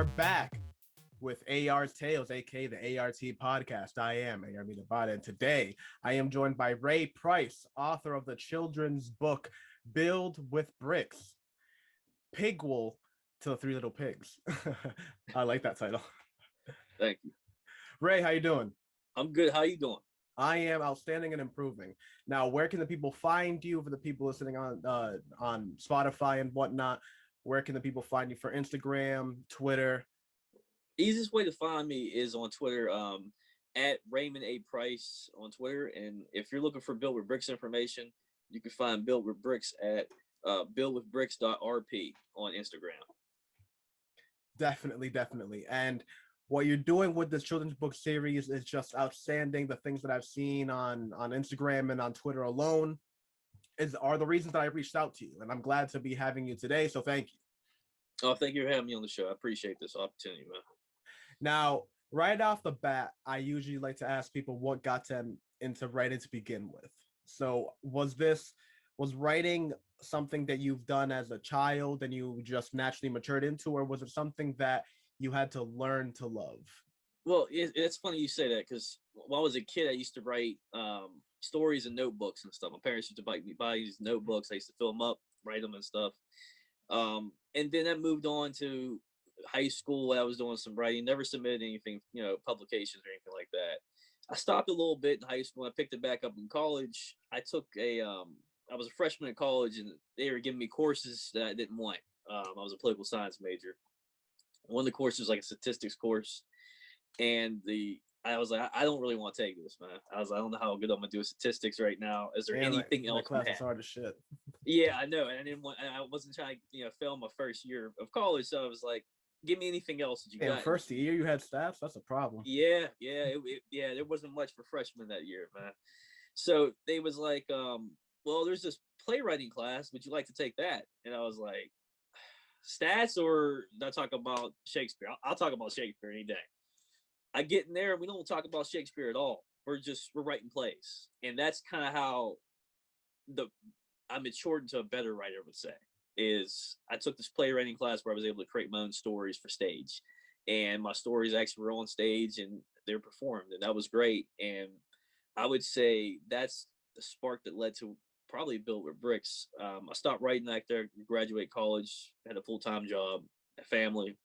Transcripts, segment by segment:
are back with A.R.'s Tales, aka the A.R.T podcast. I am A.R. Bada, and today I am joined by Ray Price, author of the children's book Build with Bricks, Pigquel to the Three Little Pigs. I like that title. Thank you. Ray, how you doing? I'm good. How you doing? I am outstanding and improving. Now, where can the people find you? For the people listening on Spotify and whatnot, where can the people find you for Instagram, Twitter? Easiest way to find me is on Twitter, at Raymond A. Price on Twitter. And if you're looking for Build with Bricks information, you can find Build with Bricks at buildwithbricks.rp on Instagram. Definitely. And what you're doing with this children's book series is just outstanding. The things that I've seen on Instagram and on Twitter alone are the reasons that I reached out to you. And I'm glad to be having you today. So thank you. Oh, thank you for having me on the show. I appreciate this opportunity, man. Now, right off the bat, I usually like to ask people what got them into writing to begin with. So was writing something that you've done as a child and you just naturally matured into, or was it something that you had to learn to love? Well, it's funny you say that, because when I was a kid, I used to write stories and notebooks and stuff. My parents used to buy these notebooks. I used to fill them up, write them and stuff. And then I moved on to high school. I was doing some writing, never submitted anything, publications or anything like that. I stopped a little bit in high school. I picked it back up in college. I was a freshman in college, and they were giving me courses that I didn't want. I was a political science major. One of the courses was like a statistics course, and I was like, I don't really want to take this, man. I was like, I don't know how good I'm gonna do with statistics right now. Is there anything else? Class is hard as shit. Yeah, I know, and I wasn't trying to fail my first year of college, so I was like, give me anything else that you got. First year you had stats, that's a problem. Yeah, there wasn't much for freshmen that year, man. So they was like, well, there's this playwriting class. Would you like to take that? And I was like, stats, or not talk about Shakespeare? I'll talk about Shakespeare any day. I get in there and we don't talk about Shakespeare at all. We're writing plays. And that's kind of how I matured into a better writer, I would say, is I took this playwriting class where I was able to create my own stories for stage. And my stories actually were on stage and they're performed. And that was great. And I would say that's the spark that led to probably Build with Bricks. I stopped writing after I graduated college, had a full-time job, a family.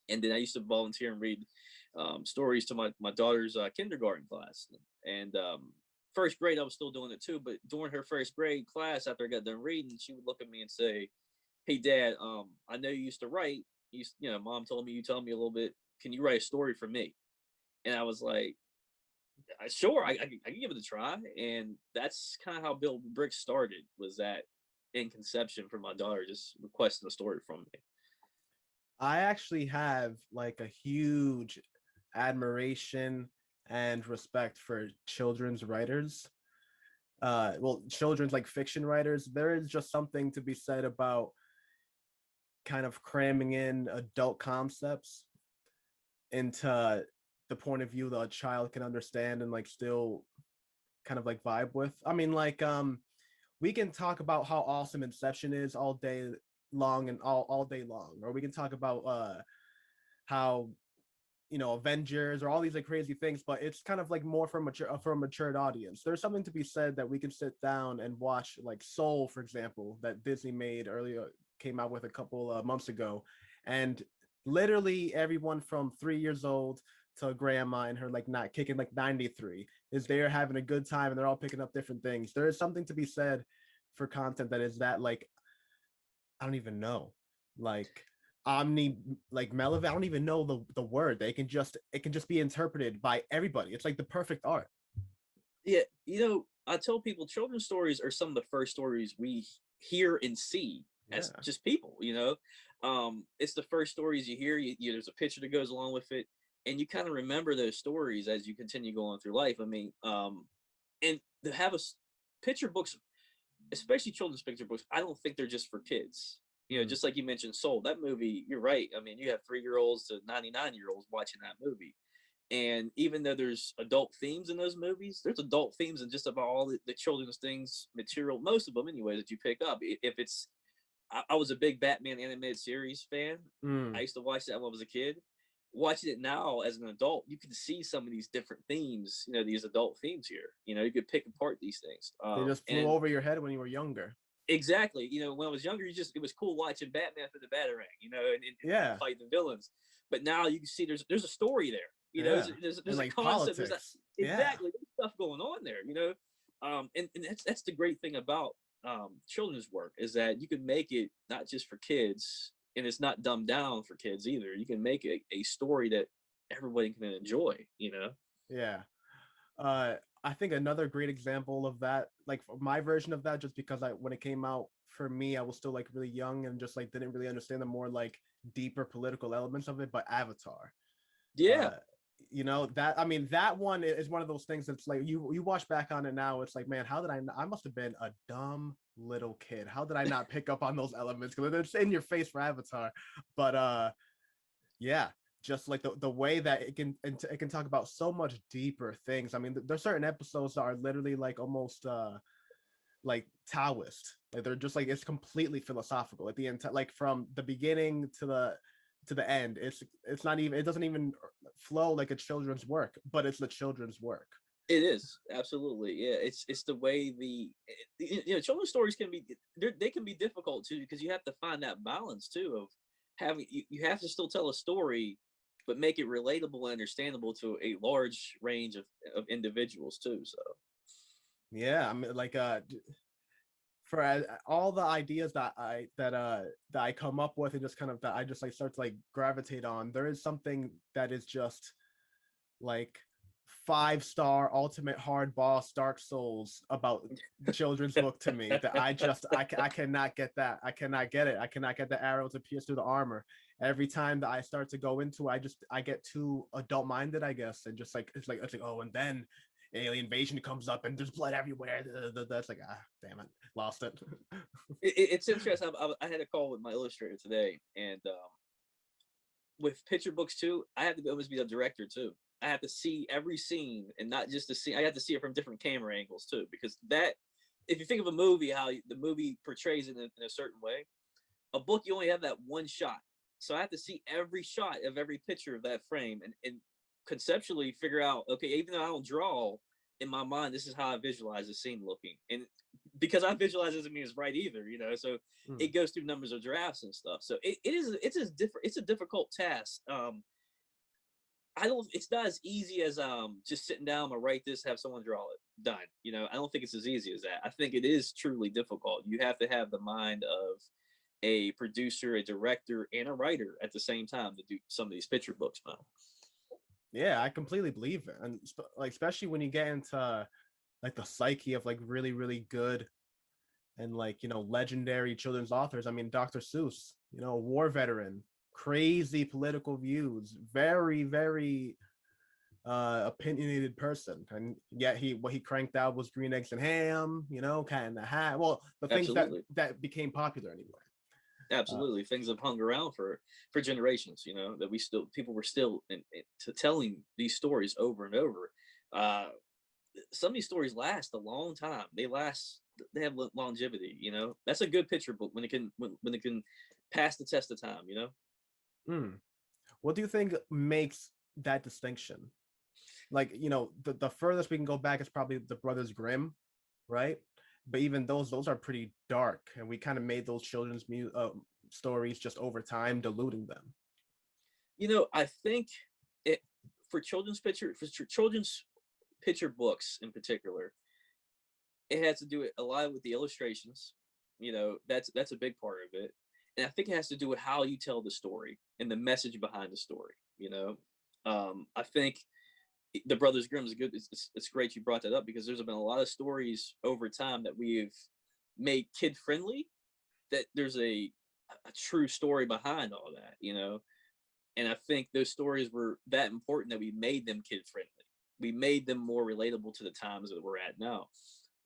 And then I used to volunteer and read stories to my daughter's kindergarten class. And first grade, I was still doing it too. But during her first grade class, after I got done reading, she would look at me and say, "Hey, Dad, I know you used to write. Mom told me you tell me a little bit. Can you write a story for me?" And I was like, "Sure, I can give it a try." And that's kind of how Build with Bricks started. Was that in conception for my daughter just requesting a story from me. I actually have like a huge admiration and respect for children's writers. Children's like fiction writers. There is just something to be said about kind of cramming in adult concepts into the point of view that a child can understand and like still kind of like vibe with. I mean, like we can talk about how awesome Inception is all day long and all day long, or we can talk about how Avengers or all these like crazy things, but it's kind of like more for a matured audience. There's something to be said that we can sit down and watch, like Soul, for example, that Disney made earlier, came out with a couple months ago, and literally everyone from 3 years old to grandma and her like not kicking like 93 is there having a good time, and they're all picking up different things. There is something to be said for content that is that like I don't even know, like mellow. I don't even know the word. It can just be interpreted by everybody. It's like the perfect art. Yeah, I tell people children's stories are some of the first stories we hear and see as just people. It's the first stories you hear. There's a picture that goes along with it, and you kind of remember those stories as you continue going through life. I mean, and to have picture books, especially children's picture books, I don't think they're just for kids. Just like you mentioned Soul, that movie, you're right. I mean, you have 3-year-olds to 99-year-olds watching that movie. And even though there's adult themes in those movies, there's adult themes in just about all the children's things, material, most of them anyway, that you pick up. If it's I was a big Batman animated series fan. I Mm. used to watch that when I was a kid. Watching it now as an adult, you can see some of these different themes, these adult themes here. You could pick apart these things. They just flew And over your head when you were younger. exactly, when I was younger, it was cool watching Batman for the Batarang, and Yeah, fighting villains. But now you can see there's a story there. yeah, and There's a like concept. There's politics. Yeah, exactly there's stuff going on there. And that's the great thing about children's work is that you can make it not just for kids, and it's not dumbed down for kids either. You can make a story that everybody can enjoy. yeah. Uh, I think another great example of that, like my version of that, just because when it came out for me, I was still like really young and just like didn't really understand the more like deeper political elements of it. But Avatar, Yeah, uh, that I mean that one is one of those things that's like you watch back on it now, it's like, man, how did I must have been a dumb little kid. How did I not pick up on those elements? Because it's in your face for Avatar. But yeah, just like the way that it can talk about so much deeper things. I mean, there's certain episodes that are literally like almost like Taoist. Like they're just like it's completely philosophical at the end, like from the beginning to the end. It's not even, it doesn't even flow like a children's work, but it's the children's work. it is absolutely. Yeah, it's the way children's stories can be, they can be difficult too because you have to find that balance too of having you have to still tell a story but make it relatable and understandable to a large range of individuals too. So Yeah, I mean, like for all the ideas that I come up with and just kind of that I just like start to like gravitate on, there is something that is just like 5-star ultimate hard boss Dark Souls about children's book to me that I cannot get that. I cannot get it. I cannot get the arrow to pierce through the armor. Every time that I start to go into it, I get too adult minded, I guess, and just like it's like, oh, and then alien invasion comes up and there's blood everywhere. That's like, ah, damn it, lost it. it's interesting. I had a call with my illustrator today, and with picture books too, I have to always be the director too. I have to see every scene and not just the scene. I have to see it from different camera angles too, because that, if you think of a movie, how the movie portrays it in a certain way, a book you only have that one shot. So I have to see every shot of every picture of that frame and conceptually figure out, okay, even though I don't draw, in my mind, this is how I visualize the scene looking. And because I visualize doesn't mean it's right either, so Mm. it goes through numbers of drafts and stuff. So it's a difficult task. I don't, it's not as easy as just sitting down and write this, have someone draw it, done. I don't think it's as easy as that. I think it is truly difficult. You have to have the mind of a producer, a director, and a writer at the same time to do some of these picture books, man. Yeah, I completely believe it, and like especially when you get into like the psyche of like really really good and like legendary children's authors. I mean, Dr. Seuss, war veteran, crazy political views, very very opinionated person, and yet what he cranked out was Green Eggs and Ham, Cat in the Hat. Well, the things Absolutely. that became popular anyway. Absolutely, things have hung around for generations. That people were still to telling these stories over and over. Some of these stories last a long time. They have longevity. That's a good picture book when it can pass the test of time. What do you think makes that distinction? Like, the furthest we can go back is probably the Brothers Grimm, right? But even those are pretty dark, and we kind of made those children's stories just over time, diluting them. I think it for children's picture books in particular, it has to do a lot with the illustrations. That's a big part of it, and I think it has to do with how you tell the story and the message behind the story. I think the Brothers Grimm is good. It's great you brought that up because there's been a lot of stories over time that we've made kid friendly. That there's a true story behind all that. And I think those stories were that important that we made them kid friendly. We made them more relatable to the times that we're at now.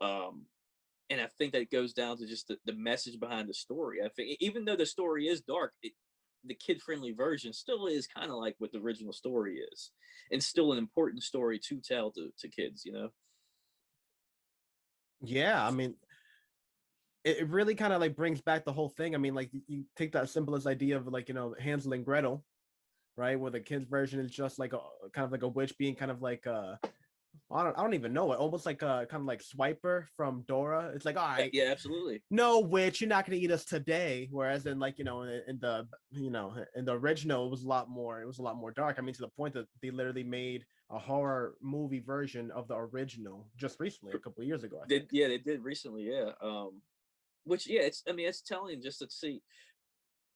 And I think that goes down to just the message behind the story. I think even though the story is dark, the kid-friendly version still is kind of like what the original story is, and still an important story to tell to kids. Yeah, I mean, it really kind of like brings back the whole thing. I mean, like you take that simplest idea of like, you know, Hansel and Gretel, right? Where the kids version is just like a kind of like a witch being kind of like I don't even know it, almost like a kind of like Swiper from Dora. It's like, all right, Yeah, absolutely. no witch, you're not gonna eat us today. Whereas in like, you know, in the, you know, in the original, it was a lot more dark. I mean, to the point that they literally made a horror movie version of the original just recently, a couple of years ago, I think. Yeah, they did recently. Yeah. Which, yeah, it's, I mean, it's telling just to see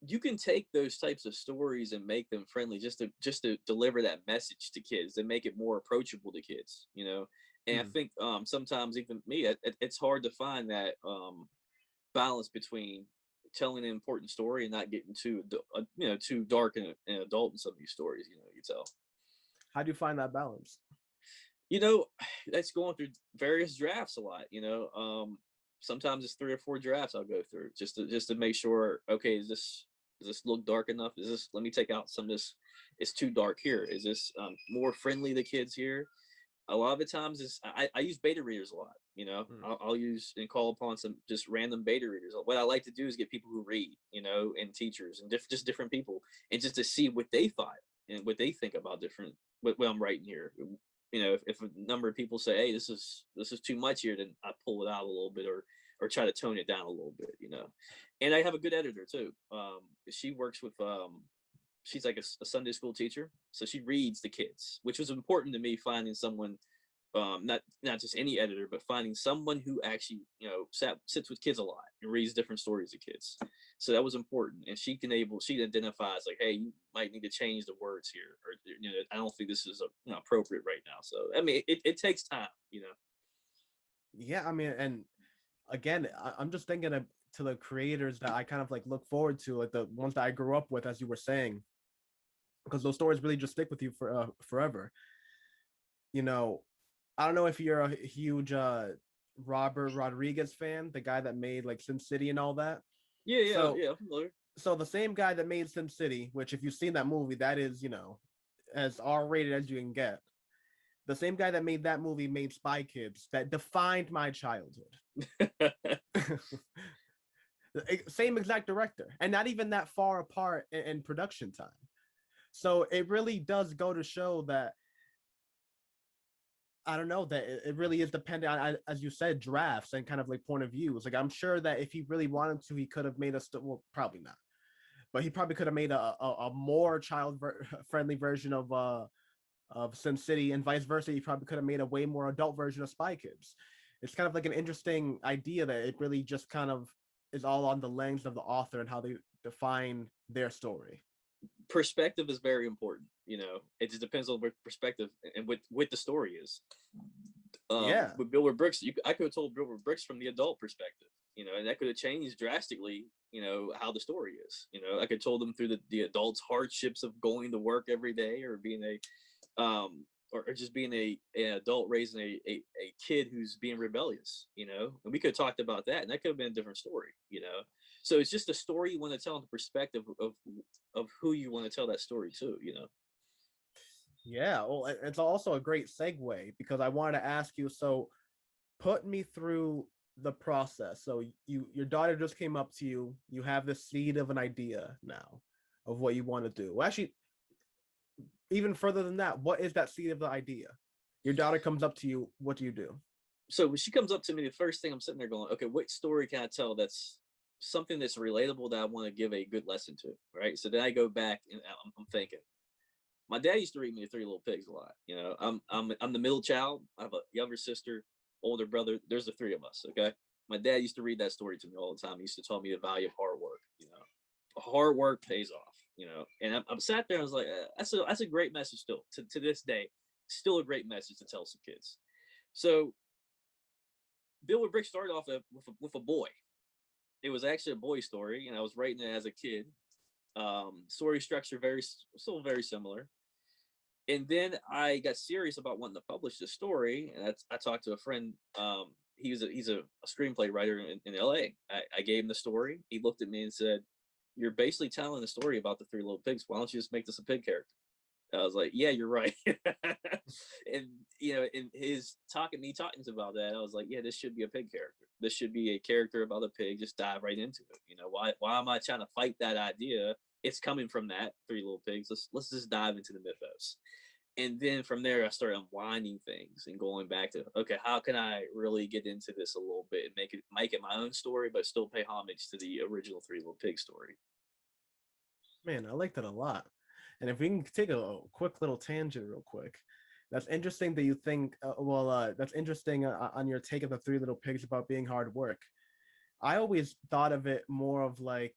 you can take those types of stories and make them friendly just to deliver that message to kids and make it more approachable to kids, you know. And I Hmm. think sometimes even me, it's hard to find that balance between telling an important story and not getting too you know, too dark and adult in some of these stories, you know, you tell. How do you find that balance? You know, that's going through various drafts a lot, you know. Sometimes it's 3 or 4 drafts I'll go through just to make sure, okay, does this look dark enough? Is this, let me take out some of this, it's too dark here. Is this more friendly to kids here? A lot of the times is I use beta readers a lot, you know. Hmm. I'll use and call upon some just random beta readers. What I like to do is get people who read, you know, and teachers and just different people, and just to see what they thought and what they think about different what I'm writing here. You know, if a number of people say, hey, this is too much here, then I pull it out a little bit, or try to tone it down a little bit, you know. And I have a good editor too. She works with she's like a Sunday school teacher, so she reads the kids, which was important to me, finding someone, not just any editor, but finding someone who actually, you know, sits with kids a lot and reads different stories to kids. So that was important, and she identifies like, hey, you might need to change the words here, or, you know, I don't think this is you know, appropriate right now. So I mean, it takes time, you know. Yeah, I mean, and again, I'm just thinking of to the creators that I kind of like look forward to, like the ones that I grew up with, as you were saying, because those stories really just stick with you for forever. You know, I don't know if you're a huge Robert Rodriguez fan, the guy that made like SimCity and all that. Yeah, yeah, So, yeah. I'm familiar. so the same guy that made SimCity, which if you've seen that movie, that is, you know, as R-rated as you can get. The same guy that made that movie made Spy Kids, that defined my childhood. Same exact director, and not even that far apart in production time. So it really does go to show that I don't know that it really is dependent on, as you said, drafts and kind of like point of views. Like I'm sure that if he really wanted to, he could have made us. Well, probably not, but he probably could have made a more friendly version of SimCity, and vice versa. He probably could have made a way more adult version of Spy Kids. It's kind of like an interesting idea that it really just kind of is all on the lens of the author and how they define their story. Perspective is very important, you know. It just depends on what perspective and what the story is. Yeah. With Build with Bricks, I could have told Build with Bricks from the adult perspective, you know, and that could have changed drastically, you know, how the story is. You know, I could have told them through the adults' hardships of going to work every day, or being or just being an adult raising a kid who's being rebellious, you know. And we could have talked about that, and that could have been a different story, you know. So it's just a story you want to tell in the perspective of who you want to tell that story to, you know. Yeah. Well, it's also a great segue because I wanted to ask you. So, put me through the process. So, your daughter just came up to you. You have the seed of an idea now of what you want to do. Well, actually, even further than that, what is that seed of the idea? Your daughter comes up to you. What do you do? So when she comes up to me, the first thing I'm sitting there going, okay, what story can I tell that's something that's relatable that I want to give a good lesson to, right? So then I go back and I'm thinking, my dad used to read me the Three Little Pigs a lot. You know, I'm the middle child. I have a younger sister, older brother. There's the three of us. Okay, my dad used to read that story to me all the time. He used to tell me the value of hard work. You know, hard work pays off. You know, and I'm sat there. I was like, that's a great message still to this day. Still a great message to tell some kids. So Bill with Brick started off with a boy. It was actually a boy story, and I was writing it as a kid. Story structure still very similar. And then I got serious about wanting to publish the story, and I talked to a friend. He's a screenplay writer in LA. I gave him the story. He looked at me and said, "You're basically telling a story about the Three Little Pigs. Why don't you just make this a pig character?" I was like, yeah, you're right. And you know, in his talking about that, I was like, yeah, this should be a pig character. This should be a character about a pig. Just dive right into it. You know, why am I trying to fight that idea? It's coming from that Three Little Pigs. Let's just dive into the mythos. And then from there, I started unwinding things and going back to, okay, how can I really get into this a little bit and make it my own story, but still pay homage to the original Three Little Pigs story. Man, I like that a lot. And if we can take a quick little tangent real quick, that's interesting that you think, that's interesting on your take of the Three Little Pigs about being hard work. I always thought of it more of like,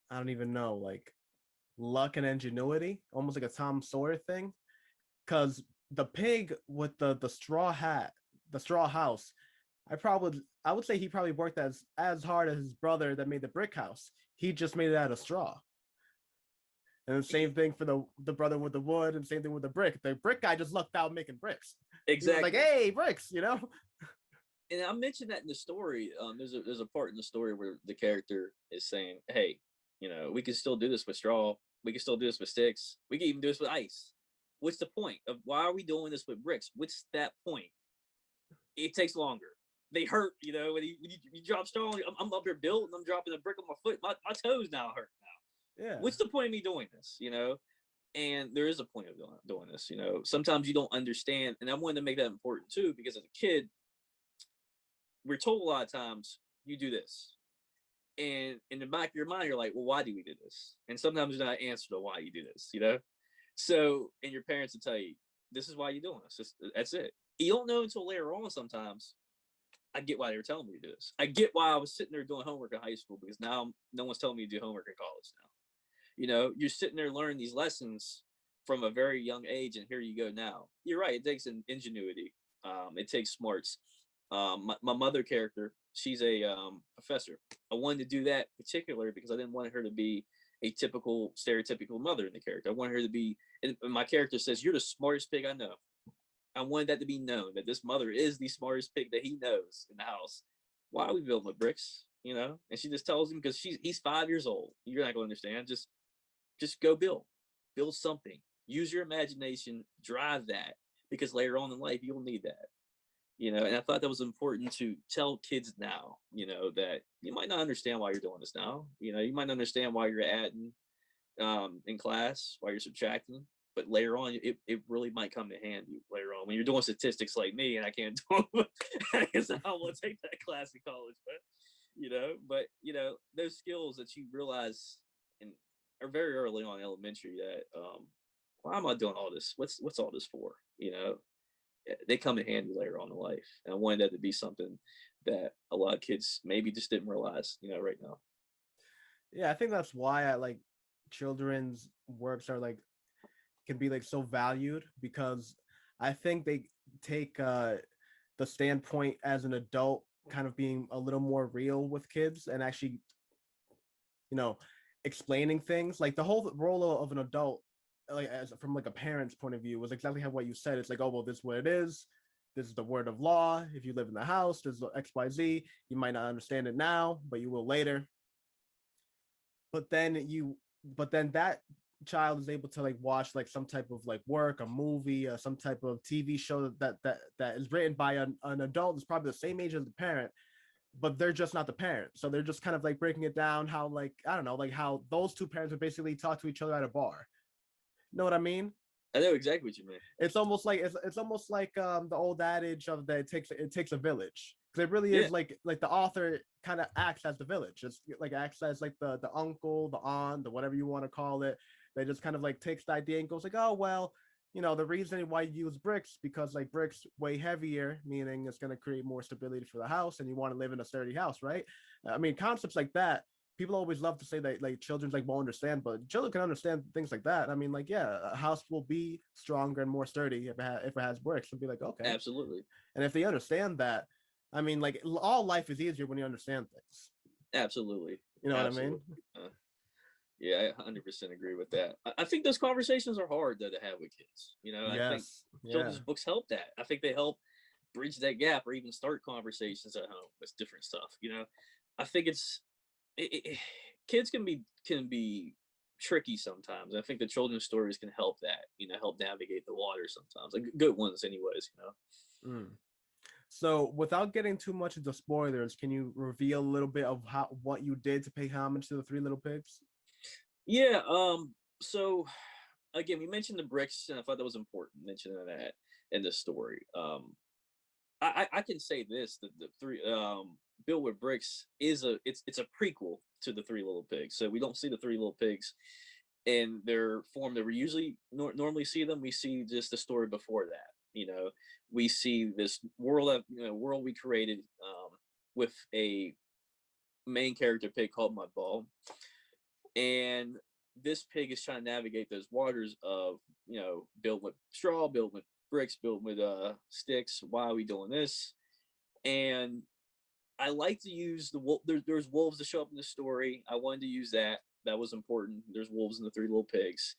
I don't even know, like luck and ingenuity, almost like a Tom Sawyer thing. Because the pig with the straw hat, the straw house, I would say he probably worked as hard as his brother that made the brick house. He just made it out of straw. And the same thing for the brother with the wood, and same thing with the brick. The brick guy just lucked out making bricks. He was like, Exactly. "Hey, bricks," And I mentioned that in the story. There's a part in the story where the character is saying, "Hey, you know, we can still do this with straw. We can still do this with sticks. We can even do this with ice. What's the point of why are we doing this with bricks? What's that point? It takes longer. They hurt, you know, when you drop straw. I'm up here building. I'm dropping a brick on my foot. My toes now hurt now. Yeah. What's the point of me doing this? You know." And there is a point of doing this. You know, sometimes you don't understand, and I wanted to make that important too, because as a kid, we're told a lot of times you do this, and in the back of your mind you're like, well, why do we do this? And sometimes there's not an answer to why you do this, you know. So, and your parents will tell you, this is why you're doing this. That's it. You don't know until later on. Sometimes I get why they were telling me to do this. I get why I was sitting there doing homework in high school, because now no one's telling me to do homework in college now. You know, you're sitting there learning these lessons from a very young age, and here you go now. You're right. It takes an ingenuity. It takes smarts. My mother character, she's a professor. I wanted to do that particularly because I didn't want her to be a typical stereotypical mother in the character. I wanted her to be, and my character says, "You're the smartest pig I know." I wanted that to be known, that this mother is the smartest pig that he knows in the house. Why are we building with bricks? You know, and she just tells him, because he's 5 years old. You're not going to understand. Just go build something. Use your imagination, drive that, because later on in life you'll need that. You know, and I thought that was important to tell kids now, you know, that you might not understand why you're doing this now. You know, you might not understand why you're adding in class, why you're subtracting, but later on it really might come in handy later on when you're doing statistics like me, and I can't do them. I guess I won't take that class in college, but you know, those skills that you realize and are very early on in elementary, that why am I doing all this? What's all this for? You know, they come in handy later on in life. And I wanted that to be something that a lot of kids maybe just didn't realize, you know, right now. Yeah, I think that's why I like children's works are like can be like so valued, because I think they take the standpoint as an adult kind of being a little more real with kids, and actually, you know, explaining things. Like the whole role of an adult, like as from like a parent's point of view, was exactly how what you said. It's like, oh well, this is what it is. This is the word of law. If you live in the house, there's XYZ. You might not understand it now, but you will later. But then that child is able to like watch like some type of like work, a movie, some type of TV show that is written by an adult that's probably the same age as the parent, but they're just not the parent. So they're just kind of like breaking it down how, like, I don't know, like how those two parents would basically talk to each other at a bar. You know what I mean? I know exactly what you mean. It's almost like it's almost like the old adage of that it takes a village, because it really Yeah, is like the author kind of acts as the village. It's like acts as like the uncle, the aunt, the whatever you want to call it. They just kind of like takes the idea and goes like, oh well, you know, the reason why you use bricks, because like bricks weigh heavier, meaning it's going to create more stability for the house, and you want to live in a sturdy house, right? I mean, concepts like that, people always love to say that like children's like won't understand, but children can understand things like that. I mean, like, yeah, a house will be stronger and more sturdy if it has bricks. And be like, okay. absolutely. And if they understand that, I mean, like, all life is easier when you understand things. Absolutely. You know what I mean? Absolutely. Yeah, I 100% agree with that. I think those conversations are hard though to have with kids. You know, I think Yes. Yeah. children's books help that. I think they help bridge that gap, or even start conversations at home with different stuff. You know, I think kids can be tricky sometimes. I think the children's stories can help that, help navigate the water sometimes, like good ones, anyways. Mm. So, without getting too much into spoilers, can you reveal a little bit of what you did to pay homage to the Three Little Pigs? Yeah. So again, we mentioned the bricks, and I thought that was important mentioning that in the story. I can say this: that the three Build with Bricks is it's a prequel to the Three Little Pigs. So we don't see the Three Little Pigs in their form that we usually normally see them. We see just the story before that. We see this world we created with a main character pig called Mudball, and this pig is trying to navigate those waters of built with straw, built with bricks, built with sticks. Why are we doing this? And I like to use the wolf. There's wolves to show up in the story. I wanted to use that. That was important. There's wolves in the Three Little Pigs.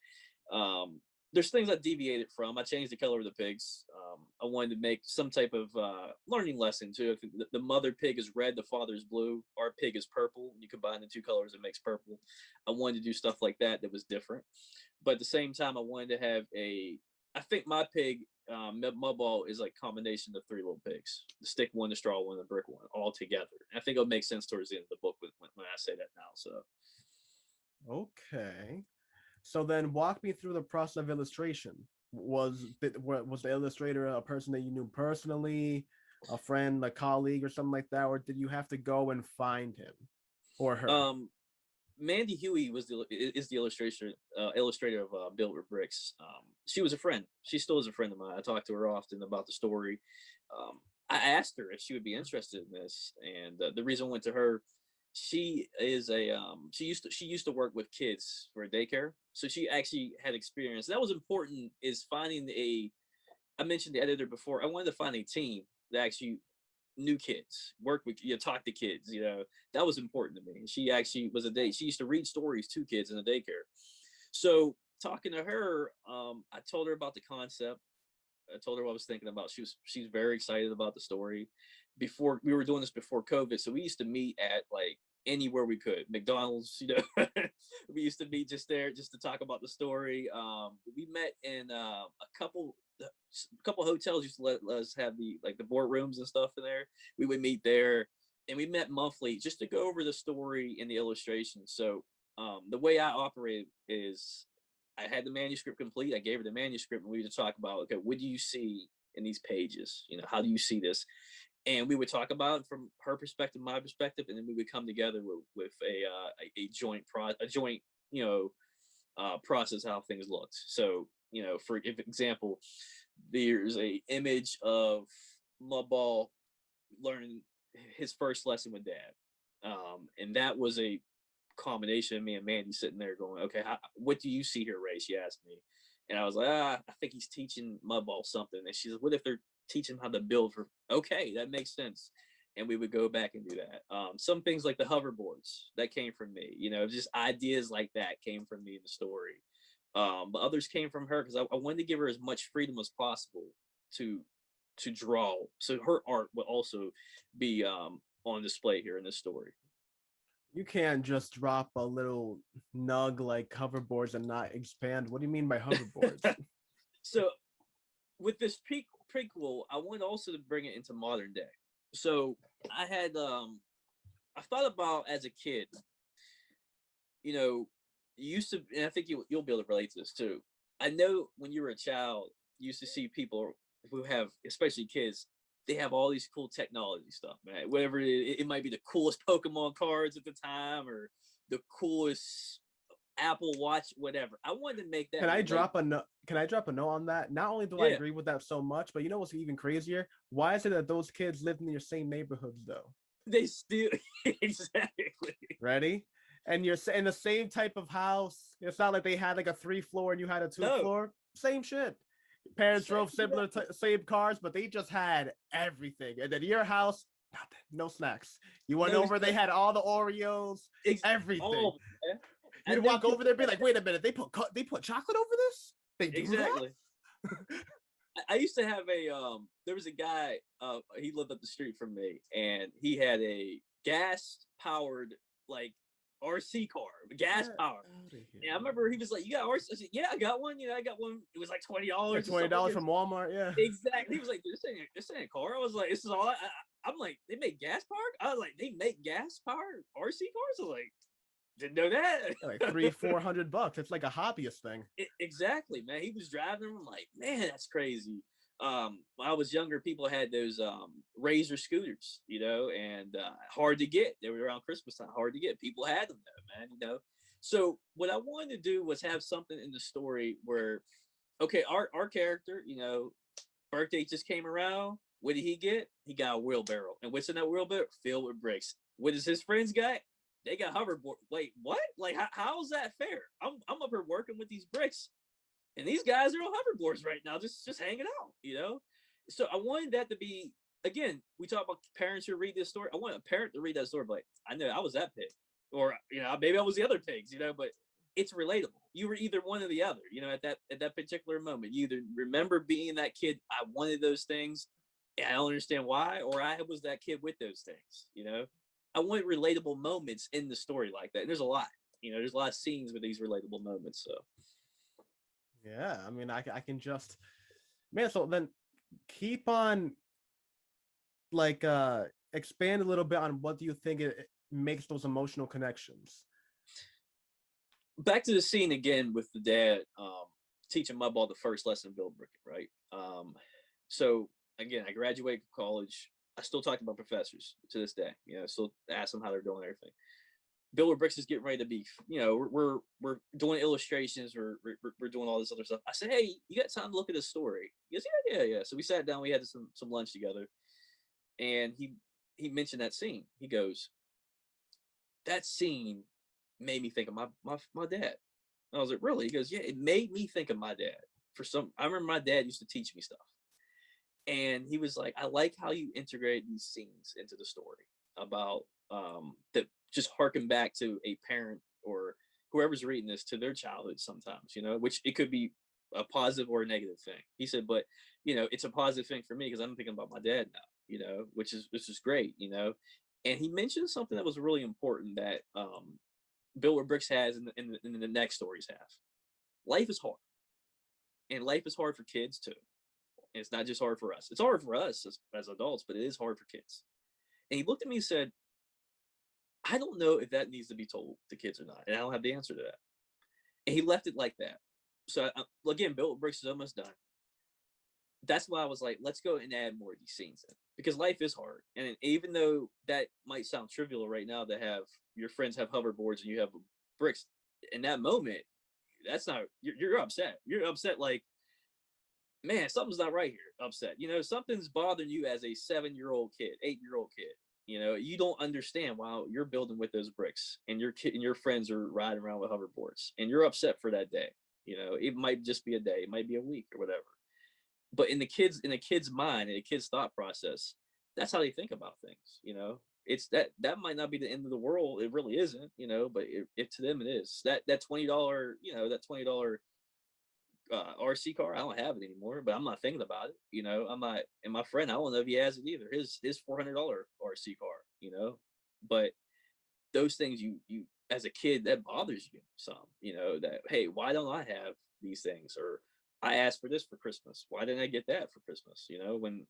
There's things I deviated from. I changed the color of the pigs. I wanted to make some type of learning lesson too. The mother pig is red, the father is blue. Our pig is purple. You combine the two colors, it makes purple. I wanted to do stuff like that was different. But at the same time, I wanted to have I think my pig, Mudball, is like a combination of Three Little Pigs: the stick one, the straw one, the brick one, all together. And I think it'll make sense towards the end of the book when I say that now. So, Okay. So then, walk me through the process of illustration. Was the illustrator a person that you knew personally, a friend, a colleague, or something like that, or did you have to go and find him or her? Mandy Huey is the illustrator of Build with Bricks. She was a friend. She still is a friend of mine. I talk to her often about the story. I asked her if she would be interested in this, and the reason I went to her, she is she used to work with kids for a daycare, so she actually had experience. That was important. Is finding I mentioned the editor before. I wanted to find a team that actually knew kids, work with talk to kids. That was important to me. She actually was she used to read stories to kids in a daycare. So talking to her, I told her about the concept. I told her what I was thinking about. She's very excited about the story. Before we were doing this before COVID, so we used to meet at like anywhere we could, McDonald's. We used to meet just there just to talk about the story. We met in a couple hotels used to let us have the boardrooms and stuff in there. We would meet there, and we met monthly just to go over the story and the illustration. So the way I operate is I had the manuscript complete. I gave her the manuscript, and we would talk about, okay, what do you see in these pages? How do you see this? And we would talk about it from her perspective, my perspective, and then we would come together with a joint process how things looked. So for example, there's a image of Mudball learning his first lesson with Dad, and that was a combination of me and Mandy sitting there going, okay, what do you see here, Ray? She asked me, and I was like, I think he's teaching Mudball something. And she's like, what if they're teaching him how to build for? Okay, that makes sense. And we would go back and do that. Some things like the hoverboards that came from me, just ideas like that came from me in the story. But others came from her because I wanted to give her as much freedom as possible to draw, so her art would also be on display here in this story. You can't just drop a little nug like hoverboards and not expand. What do you mean by hoverboards? So with this prequel, I wanted also to bring it into modern day. So I had I thought about as a kid, you used to, and I think you'll be able to relate to this too. I know when you were a child, you used to see people who have, especially kids, they have all these cool technology stuff, man. Whatever it might be, the coolest Pokemon cards at the time, or the coolest Apple Watch, whatever. I wanted to make that. Can I drop a note? Can I drop a note on that? Not only do I agree with that so much, but you know what's even crazier? Why is it that those kids lived in your same neighborhoods though? They still exactly. Ready? And you're in the same type of house. It's not like they had like a 3-floor and you had a 2-floor. Same shit. Parents drove similar same cars, but they just had everything. And then your house, nothing, no snacks. You went over, they had all the Oreos, everything. Oh, you'd walk over there and be like, wait a minute, they put chocolate over this? They do exactly that? I used to have there was a guy, he lived up the street from me, and he had a gas powered RC car, gas power. Yeah, I remember he was like, "You got RC?" I said, "Yeah, I got one. You know, I got one. It was like $20. Like $20 from Walmart. Yeah, exactly." He was like, "This ain't a car." I was like, "This is all." I'm like, "They make gas powered?" I was like, "They make gas powered RC cars?" I was like, "Didn't know that." like $300-400. It's like a hobbyist thing. Exactly, man. He was driving them. I'm like, man, that's crazy. When I was younger, people had those Razor scooters, you know, and hard to get. They were around Christmas time, hard to get. People had them though, man, you know. So what I wanted to do was have something in the story where, okay, our character, you know, birthday just came around. What did he get? He got a wheelbarrow. And what's in that wheelbarrow? Filled with bricks. What does his friends got? They got hoverboard. Wait, what? Like, how's that fair? I'm up here working with these bricks, and these guys are on hoverboards right now, just hanging out, you know. So I wanted that to be, again, we talk about parents who read this story. I want a parent to read that story, like, I know I was that pig, or you know, maybe I was the other pigs, you know. But it's relatable. You were either one or the other, you know. At that particular moment, you either remember being that kid. I wanted those things, and I don't understand why, or I was that kid with those things, you know. I want relatable moments in the story like that. And there's a lot, you know, there's a lot of scenes with these relatable moments. So yeah, I mean, I can just, man. So then keep on, like, expand a little bit on what do you think it makes those emotional connections. back to the scene again with the dad teaching my ball the first lesson build bricking, right? So again, I graduated college. I still talk about professors to this day, you know, still ask them how they're doing everything. Build with Bricks is getting ready to be, you know, we're doing illustrations, we're doing all this other stuff. I said, hey, you got time to look at this story? He goes, yeah. So we sat down, we had some lunch together, and he mentioned that scene. He goes, that scene made me think of my dad. And I was like, really? He goes, yeah, it made me think of my dad. I remember my dad used to teach me stuff. And he was like, I like how you integrate these scenes into the story about that just harken back to a parent or whoever's reading this to their childhood sometimes, you know, which it could be a positive or a negative thing. He said, but you know, it's a positive thing for me because I'm thinking about my dad now, you know, which is great, you know. And he mentioned something that was really important that Bill or Bricks has in the next stories have. Life is hard. And life is hard for kids too. And it's not just hard for us. It's hard for us as adults, but it is hard for kids. And he looked at me and said, I don't know if that needs to be told to kids or not. And I don't have the answer to that. And he left it like that. So again, Built Bricks is almost done. That's why I was like, let's go and add more of these scenes in, because life is hard. And even though that might sound trivial right now to have your friends have hoverboards and you have bricks, in that moment, that's not, you're upset. You're upset like, man, something's not right here. Upset. You know, something's bothering you as a 7-year-old kid, 8-year-old kid. You know, you don't understand why you're building with those bricks, and your kid and your friends are riding around with hoverboards, and you're upset for that day. You know, it might just be a day, it might be a week or whatever. But in the kid's mind, in a kid's thought process, that's how they think about things. You know, it's that might not be the end of the world. It really isn't. You know, but if to them it is, that $20, you know, that $20 RC car, I don't have it anymore, but I'm not thinking about it. You know, I'm not, and my friend, I don't know if he has it either. His $400 RC car, you know, but those things you as a kid, that bothers you some, you know, that, hey, why don't I have these things? Or I asked for this for Christmas. Why didn't I get that for Christmas? You know, when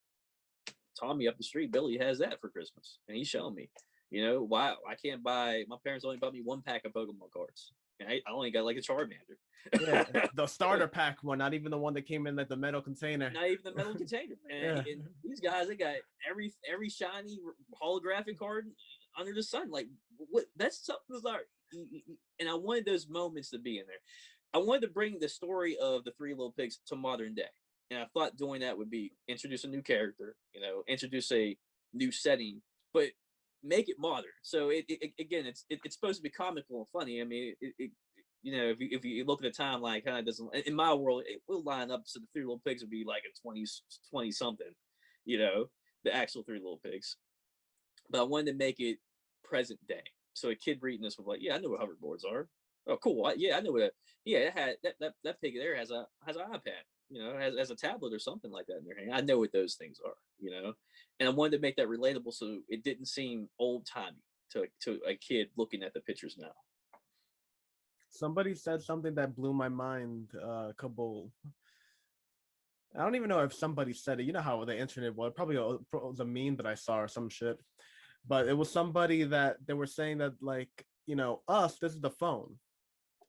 Tommy up the street, Billy has that for Christmas, and he's showing me, you know, why I can't buy, my parents only bought me 1 pack of Pokemon cards. I only got like a Charmander. Yeah, the starter pack one, not even the one that came in like the metal container. Not even the metal container, man. Yeah. And these guys, they got every shiny holographic card under the sun. Like, what? That's something bizarre. And I wanted those moments to be in there. I wanted to bring the story of the Three Little Pigs to modern day, and I thought doing that would be introduce a new character, you know, introduce a new setting, but make it modern. So again, it's supposed to be comical and funny. I mean, you know, if you look at the timeline, kind of doesn't, in my world, it will line up. So the Three Little Pigs would be like a 20 something, you know, the actual Three Little Pigs. But I wanted to make it present day. So a kid reading this was like, yeah, I know what hoverboards are. Oh, cool. Yeah, I know what. It had that pig there has an iPad, you know, has a tablet or something like that in their hand. I know what those things are, you know. And I wanted to make that relatable so it didn't seem old timey to a kid looking at the pictures now. Somebody said something that blew my mind. I don't even know if somebody said it. You know how the internet was. Probably was a meme that I saw or some shit. But it was somebody that they were saying that, like, us, this is the phone.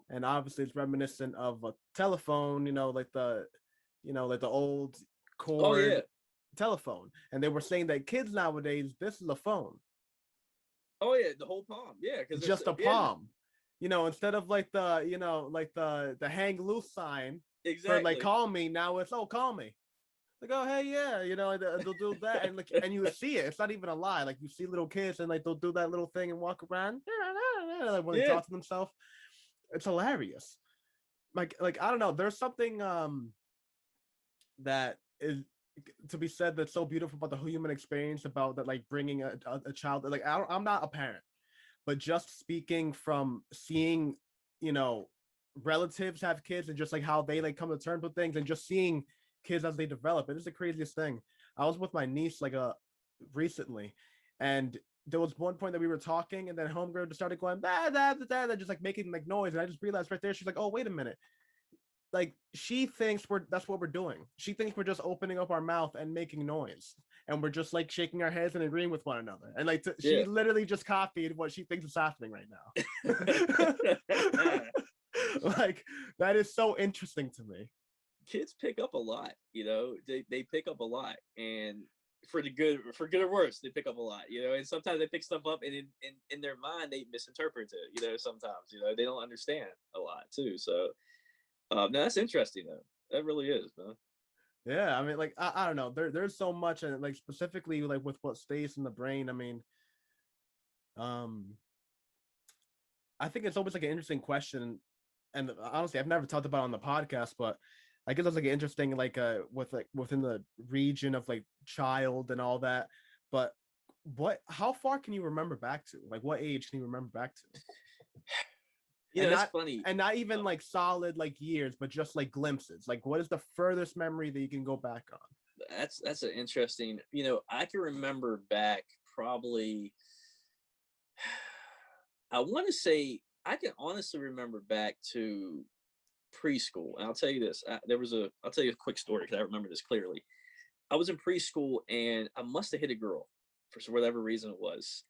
And obviously it's reminiscent of a telephone, like the old Oh cord yeah. telephone. And they were saying that kids nowadays, this is a phone. Oh yeah, the whole palm. Yeah, because Just a palm. Instead of like the hang loose sign for like exactly. call me, now it's call me. Like, oh hey, yeah, they'll do that, and like, and you see it. It's not even a lie. Like, you see little kids and like they'll do that little thing and walk around like when they Yeah. talk to themselves. It's hilarious. Like I don't know. There's something that is to be said that's so beautiful about the human experience, about that, like bringing a child. Like I'm not a parent, but just speaking from seeing, you know, relatives have kids and just like how they like come to terms with things and just seeing kids as they develop. It is the craziest thing. I was with my niece like recently, and there was one point that we were talking, and then homegirl just started going da, da, da, da, just like making like noise, and I just realized right there she's like, oh wait a minute, like she thinks that's what we're doing. She thinks we're just opening up our mouth and making noise, and we're just like shaking our heads and agreeing with one another, and like she Yeah. literally just copied what she thinks is happening right now. Like, that is so interesting to me. Kids pick up a lot, they pick up a lot, and for good or worse, they pick up a lot, and sometimes they pick stuff up, and in their mind they misinterpret it, sometimes, they don't understand a lot too. So no, that's interesting though. That really is, man. Yeah, I mean, like I don't know. There's so much, and like specifically like with what stays in the brain. I mean, um, I think it's always like an interesting question, and honestly, I've never talked about it on the podcast, but I guess it's like interesting, like with like within the region of like child and all that. But how far can you remember back to? Like, what age can you remember back to? And That's funny. not even like solid like years, but just like glimpses. Like, what is the furthest memory that you can go back on? That's an interesting, I can remember back probably, I want to say I can honestly remember back to preschool. And I'll tell you this, I'll tell you a quick story because I remember this clearly. I was in preschool and I must have hit a girl for whatever reason it was.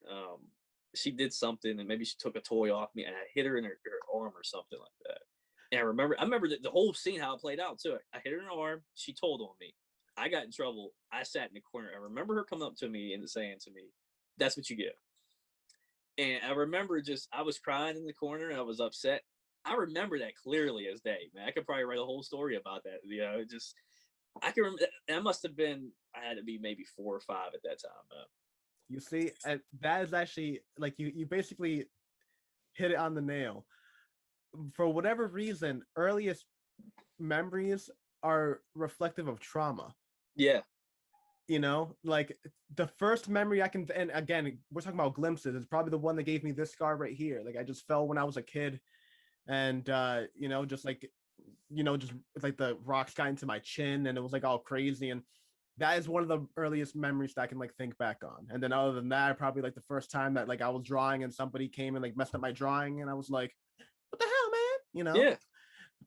She did something, and maybe she took a toy off me, and I hit her in her arm or something like that. And I remember the whole scene, how it played out too. I hit her in the arm. She told on me. I got in trouble. I sat in the corner. I remember her coming up to me and saying to me, "That's what you get." And I remember I was crying in the corner and I was upset. I remember that clearly as day, man. I could probably write a whole story about that. I can remember. I had to be maybe 4 or 5 at that time, man. You see, and that is actually like you basically hit it on the nail. For whatever reason, earliest memories are reflective of trauma. Yeah. Like the first memory I can, and again, we're talking about glimpses, it's probably the one that gave me this scar right here. Like, I just fell when I was a kid, and just like, just like the rocks got into my chin, and it was like all crazy. And that is one of the earliest memories that I can like think back on. And then other than that, probably like the first time that like I was drawing and somebody came and like messed up my drawing, and I was like, what the hell, man? Yeah.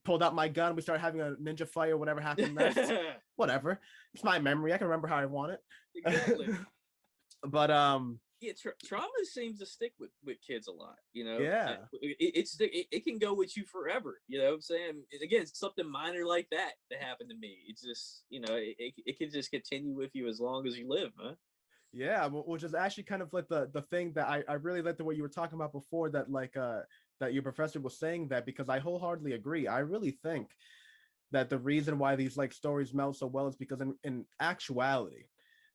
Pulled out my gun, we started having a ninja fight or whatever happened next. Whatever, it's my memory, I can remember how I want it. Exactly. But yeah, trauma seems to stick with kids a lot. Yeah. It can go with you forever. You know what I'm saying? Again, it's something minor like that happened to me. It's just, it can just continue with you as long as you live, man. Yeah, which is actually kind of like the thing that I really liked the way you were talking about before, that like that your professor was saying that, because I wholeheartedly agree. I really think that the reason why these like stories melt so well is because in actuality,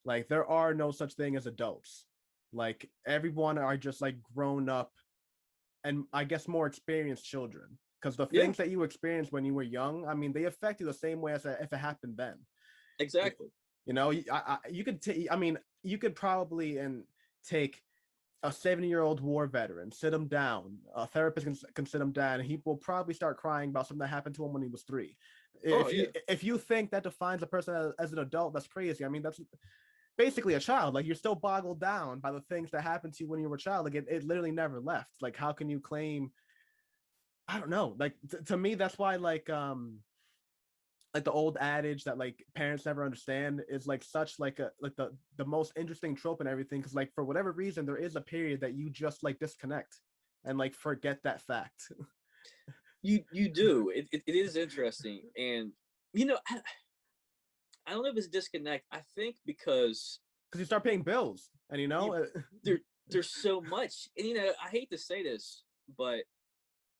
like, there are no such thing as adults. Like, everyone are just like grown up, and I guess more experienced children, because the things that you experienced when you were young, I mean, they affect you the same way as if it happened then. Exactly. You could I mean, you could probably take a 70-year-old war veteran, sit him down, a therapist can sit him down, and he will probably start crying about something that happened to him when he was 3. If you think that defines a person as an adult, that's crazy. I mean, basically a child. Like you're still boggled down by the things that happened to you when you were a child. Like it literally never left. Like how can you claim? I don't know. Like to me, that's why like the old adage that like parents never understand is like such like a like the most interesting trope and everything, because like for whatever reason there is a period that you just like disconnect and like forget that fact. You do. It is interesting, and you know, I don't know if it's disconnect. I think because You start paying bills and there there's so much, and you know, I hate to say this, but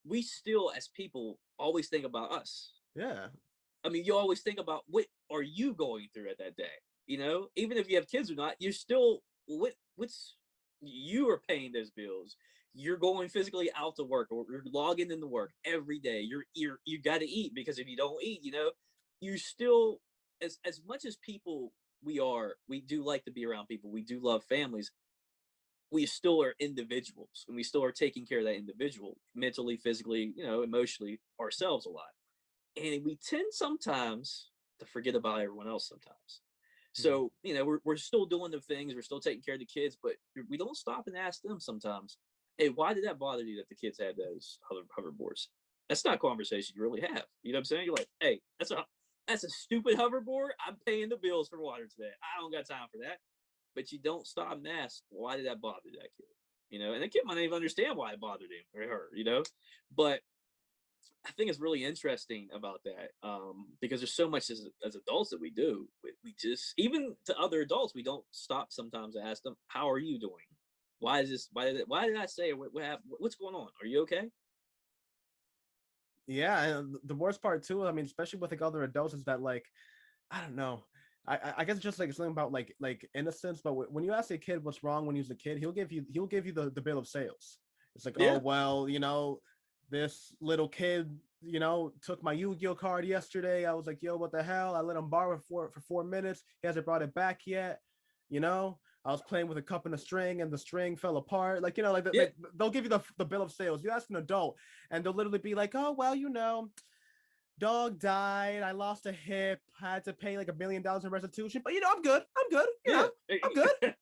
we still as people always think about us. yeah. I mean, you always think about what are you going through at that day. You know, even if you have kids or not, you're still what's you are paying those bills. You're going physically out to work, or you're logging into work every day. You got to eat, because if you don't eat, you know, you still, as much as people we do like to be around people. We do love families. We still are individuals, and we still are taking care of that individual mentally, physically, you know, emotionally ourselves a lot. And we tend sometimes to forget about everyone else sometimes. So, you know, we're still doing the things, we're still taking care of the kids, but we don't stop and ask them sometimes, hey, why did that bother you that the kids had those hoverboards? That's not a conversation you really have. You know what I'm saying? You're like, hey, that's a stupid hoverboard. I'm paying the bills for water today. I don't got time for that. But you don't stop and ask, why did that bother that kid? You know, and the kid might not even understand why it bothered him or her, you know? But I think it's really interesting about that, because there's so much as adults that we do. We just, even to other adults, we don't stop sometimes to ask them, "How are you doing? Why is this? Why did I say what happened? What's going on? Are you okay?" Yeah, and the worst part too, I mean, especially with like other adults, is that like I don't know. I guess it's just like something about like innocence. But when you ask a kid what's wrong when he was a kid, he'll give you the bill of sales. It's like, oh Yeah, well, this little kid, took my Yu-Gi-Oh card yesterday. I was like, yo, what the hell? I let him borrow it for 4 minutes. He hasn't brought it back yet. You know, I was playing with a cup and a string, and the string fell apart. Like, yeah, they'll give you the bill of sales. You ask an adult, and they'll literally be like, oh well, dog died. I lost a hip. I had to pay like $1 million in restitution. But I'm good. I'm good. yeah. I'm good.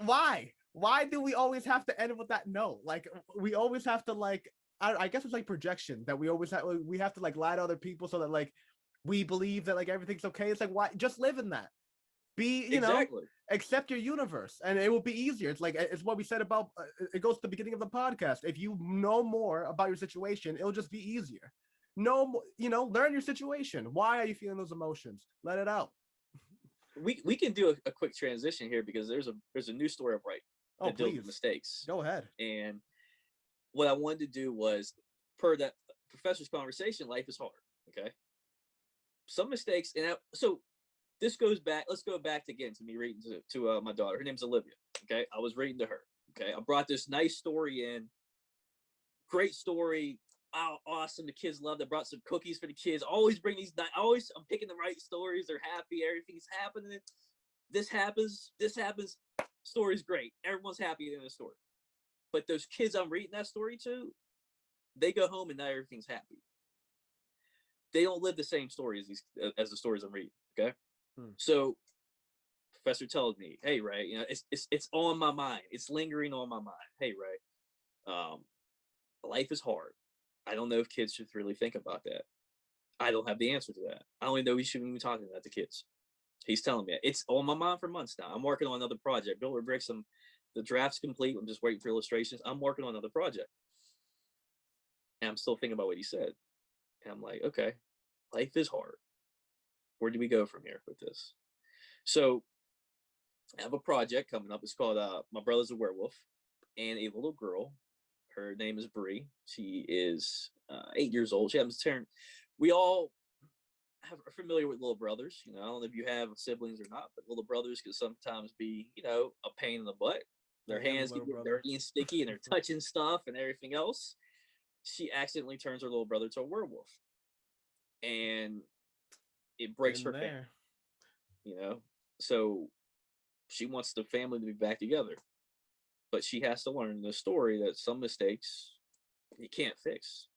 Why? Why do we always have to end with that note? Like we always have to like. I guess it's like projection that we have to like lie to other people so that like we believe that like everything's okay. It's like why just live in that. Be Exactly. accept your universe, and it will be easier. It's like it's what we said about. It goes to the beginning of the podcast. If you know more about your situation, it'll just be easier. No, learn your situation. Why are you feeling those emotions? Let it out. We can do a quick transition here, because there's a new story I'm writing Oh, that deals with please mistakes. go ahead. And what I wanted to do was, per that professor's conversation, life is hard. Okay, some mistakes, and so this goes back. Let's go back again to me reading to my daughter. Her name's Olivia. Okay, I was reading to her. Okay, I brought this nice story in. Great story. Oh, awesome. The kids loved it. Brought some cookies for the kids. Always bring these. I'm picking the right stories. They're happy. Everything's happening. This happens. This happens. Story's great. Everyone's happy in the story. But those kids I'm reading that story to, they go home and not everything's happy. They don't live the same story as the stories I'm reading. Okay, so professor tells me, "Hey Ray, it's on my mind. It's lingering on my mind. Hey Ray, life is hard. I don't know if kids should really think about that. I don't have the answer to that. I don't even know we shouldn't be talking about the kids." He's telling me it's on my mind for months now. I'm working on another project. Build with bricks. The draft's complete. I'm just waiting for illustrations. I'm working on another project, and I'm still thinking about what he said. And I'm like, okay, life is hard. Where do we go from here with this? So I have a project coming up. It's called My Brother's a Werewolf, and a little girl. Her name is Bree. She is 8 years old. She happens to turn. We all are familiar with little brothers. I don't know if you have siblings or not, but little brothers can sometimes be, a pain in the butt. Their hands get dirty and sticky, and they're touching stuff and everything else. She accidentally turns her little brother to a werewolf, and it breaks her family. So she wants the family to be back together, but she has to learn in the story that some mistakes you can't fix.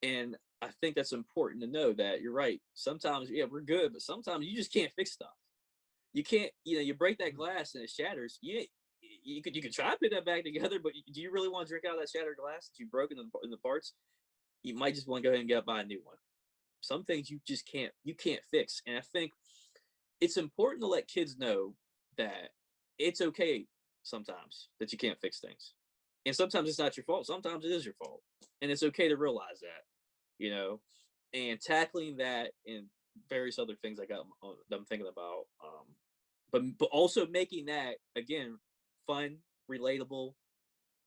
And I think that's important to know, that you're right. Sometimes, yeah, we're good, but sometimes you just can't fix stuff. you can't, you break that glass and it shatters. You could try to put that back together, but do you really want to drink out of that shattered glass that you broke in the parts? You might just want to go ahead and get buy a new one. Some things you just can't fix, and I think it's important to let kids know that it's okay sometimes that you can't fix things, and sometimes it's not your fault. Sometimes it is your fault, and it's okay to realize that, and tackling that in various other things I'm thinking about. But also making that again fun, relatable,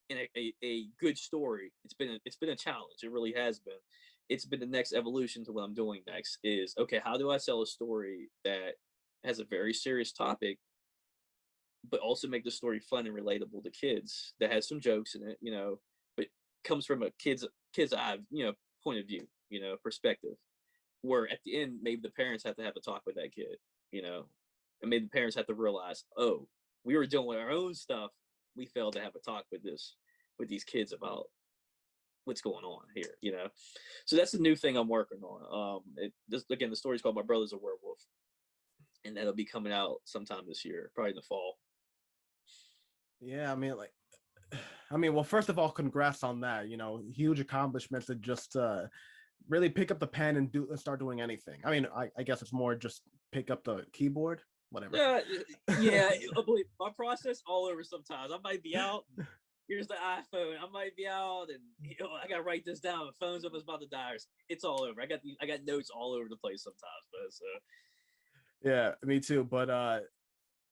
and a good story. It's been a challenge. It really has been. It's been the next evolution to what I'm doing next. Is okay. How do I tell a story that has a very serious topic, but also make the story fun and relatable to kids? That has some jokes in it, but comes from a kid's eye, point of view, perspective. Where at the end, maybe the parents have to have a talk with that kid, and maybe the parents have to realize, oh, we were doing our own stuff. We failed to have a talk with these kids about what's going on here. So that's the new thing I'm working on. Again, the story's called My Brother's a Werewolf, and that'll be coming out sometime this year, probably in the fall. Yeah, well, first of all, congrats on that. Huge accomplishments to just really pick up the pen and start doing anything. I guess it's more just pick up the keyboard, whatever. Yeah. My process all over sometimes. I might be out. Here's the iPhone. I might be out, and I gotta write this down. My phone's almost about to die. It's all over. I got notes all over the place sometimes, but so. Yeah, me too. But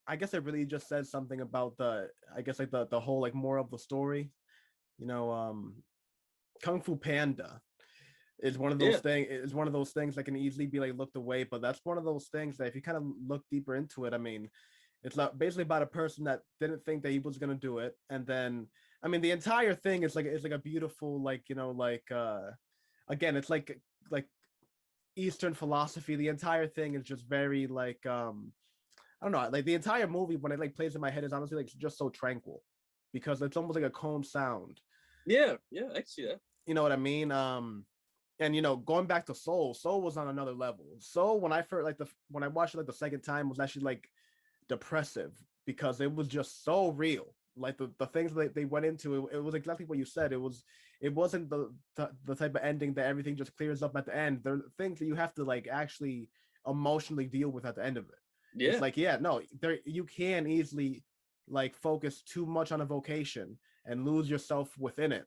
I guess it really just says something about the whole moral of the story. Kung Fu Panda is one of those things. Is one of those things that can easily be looked away, but that's one of those things that if you kind of look deeper into it, it's basically about a person that didn't think that he was gonna do it, and then the entire thing is it's a beautiful again, it's like Eastern philosophy. The entire thing is just very I don't know, the entire movie when it plays in my head is honestly just so tranquil because it's almost like a calm sound. Yeah, I can see that. You know what I mean? And going back to Soul was on another level. Soul, when I first when I watched it the second time, was actually depressive because it was just so real. The things that they went into, it was exactly what you said. It wasn't the type of ending that everything just clears up at the end. There are things that you have to actually emotionally deal with at the end of it. Yeah. It's no, there you can easily focus too much on a vocation and lose yourself within it.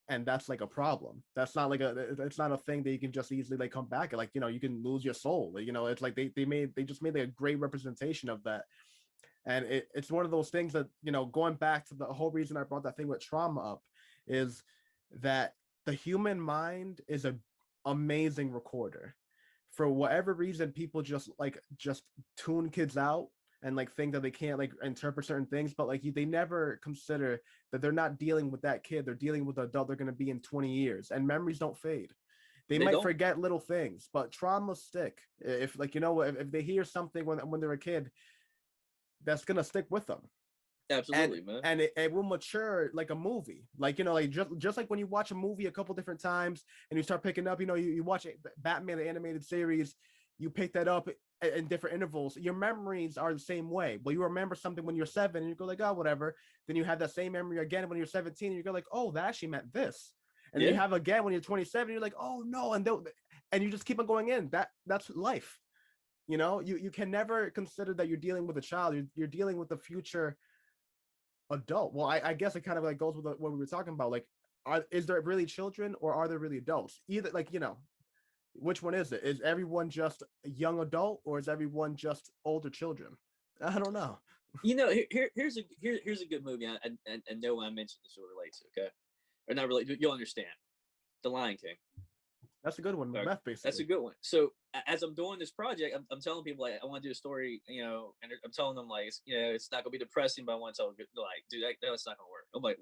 And that's a problem. That's not it's not a thing that you can just easily come back. You can lose your soul. It's they just made a great representation of that. And it's one of those things that, going back to the whole reason I brought that thing with trauma up is that the human mind is an amazing recorder. For whatever reason, people just tune kids out and think that they can't interpret certain things, but they never consider that they're not dealing with that kid. They're dealing with the adult they're going to be in 20 years, and memories don't fade. They might forget little things, but traumas stick. If if they hear something when they're a kid, that's gonna stick with them. Absolutely, man. And it will mature like a movie. Just like when you watch a movie a couple different times and you start picking up, you watch Batman, the animated series, you pick that up in different intervals. Your memories are the same way. But you remember something when you're 7 and you go oh, whatever. Then you have that same memory again when you're 17 and you go oh, that actually meant this. And then you have again when you're 27, you're oh no, and you just keep on going in. That's life. You can never consider that you're dealing with a child. You're dealing with the future adult. Well, I guess it kind of goes with what we were talking about. Is there really children or are there really adults? Either which one is it? Is everyone just a young adult or is everyone just older children? I don't know. Here's a good movie. I know when I mentioned this will relate to, okay? Or not really, you'll understand. The Lion King. That's a good one. Beth, basically. That's a good one. So as I'm doing this project, I'm telling people I want to do a story, and I'm telling them it's not gonna be depressing, but I want to tell them dude, that's not gonna work. I'm well,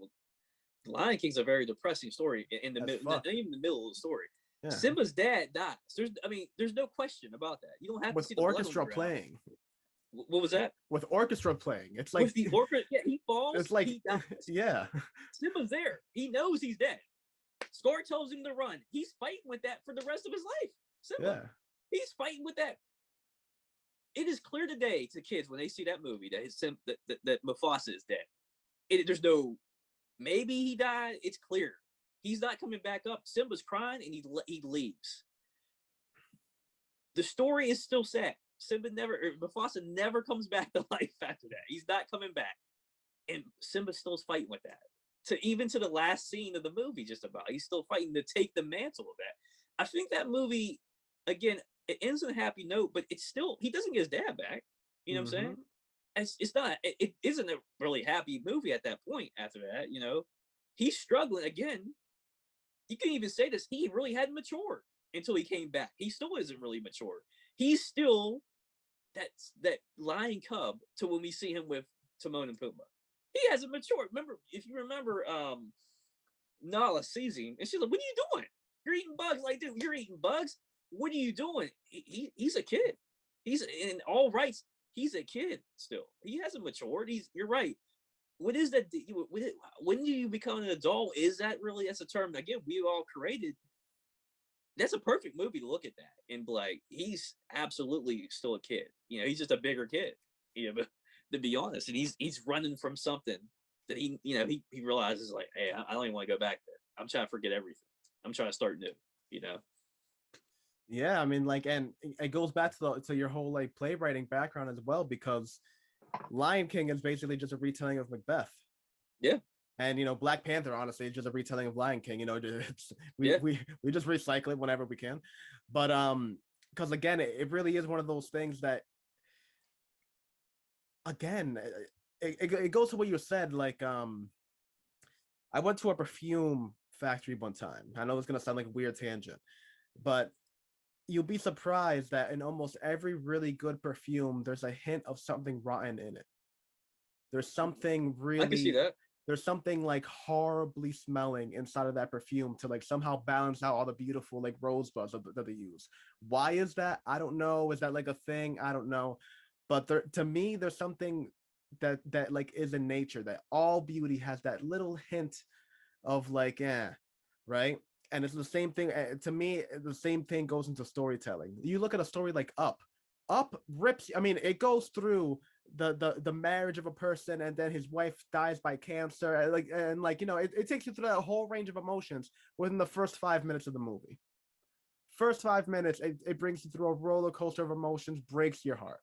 The Lion King's a very depressing story in the middle, not even in the middle of the story. Yeah. Simba's dad dies. There's no question about that. You don't have to see the orchestra playing. What was that? With orchestra playing, it's with the orchestra. Yeah, he falls. It's he dies. Yeah. Simba's there. He knows he's dead. Scar tells him to run. He's fighting with that for the rest of his life. Simba. Yeah. He's fighting with that. it is clear today to kids when they see that movie that Mufasa is dead. There's no maybe he died. It's clear he's not coming back up. Simba's crying and he leaves. The story is still sad. Mufasa never comes back to life after that. He's not coming back, and Simba still's fighting with that. Even to the last scene of the movie, just about he's still fighting to take the mantle of that. I think that movie, again, it ends on a happy note, but it's still he doesn't get his dad back. You know what I'm saying? It's not. It isn't a really happy movie at that point. After that, he's struggling again. You can even say this. He really hadn't matured until he came back. He still isn't really mature. He's still that lion cub to when we see him with Timon and Pumbaa. He hasn't matured. If you remember, Nala sees him and she's like, "What are you doing? You're eating bugs." Like, dude, you're eating bugs. What are you doing? He's a kid. He's in all rights. He's a kid still. He hasn't matured. You're right. What is that? When do you become an adult? Is that really? That's a term again we all created. That's a perfect movie to look at that and be like, he's absolutely still a kid. He's just a bigger kid. But to be honest, and he's running from something that he realizes like, hey, I don't even want to go back there. I'm trying to forget everything. I'm trying to start new. Yeah, I mean, like, and it goes back to your whole like playwriting background as well, because Lion King is basically just a retelling of Macbeth. Yeah. And Black Panther, honestly, is just a retelling of Lion King. Yeah. We just recycle it whenever we can. But because again, it really is one of those things that, again, it goes to what you said. Like, I went to a perfume factory one time. I know it's gonna sound like a weird tangent, but you'll be surprised that in almost every really good perfume, there's a hint of something rotten in it. There's something I can see really, that. there's something like horribly smelling inside of that perfume to like somehow balance out all the beautiful like rosebuds that they use. Why is that? I don't know. Is that like a thing? I don't know. But to me, there's something that like is in nature, that all beauty has that little hint of like, right? And it's the same thing to me. The same thing goes into storytelling. You look at a story like Up rips. I mean, it goes through the marriage of a person, and then his wife dies by cancer, and it takes you through that whole range of emotions within the first 5 minutes of the movie. First 5 minutes, it brings you through a roller coaster of emotions, breaks your heart,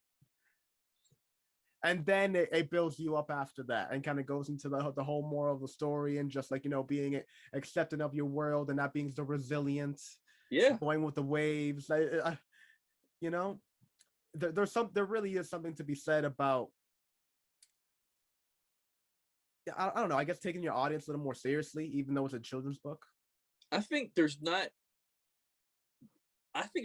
and then it builds you up after that, and kind of goes into the whole moral of the story, and just like being accepting of your world and not being so resilient, going with the waves. There really is something to be said about, I don't know, I guess taking your audience a little more seriously, even though it's a children's book. I think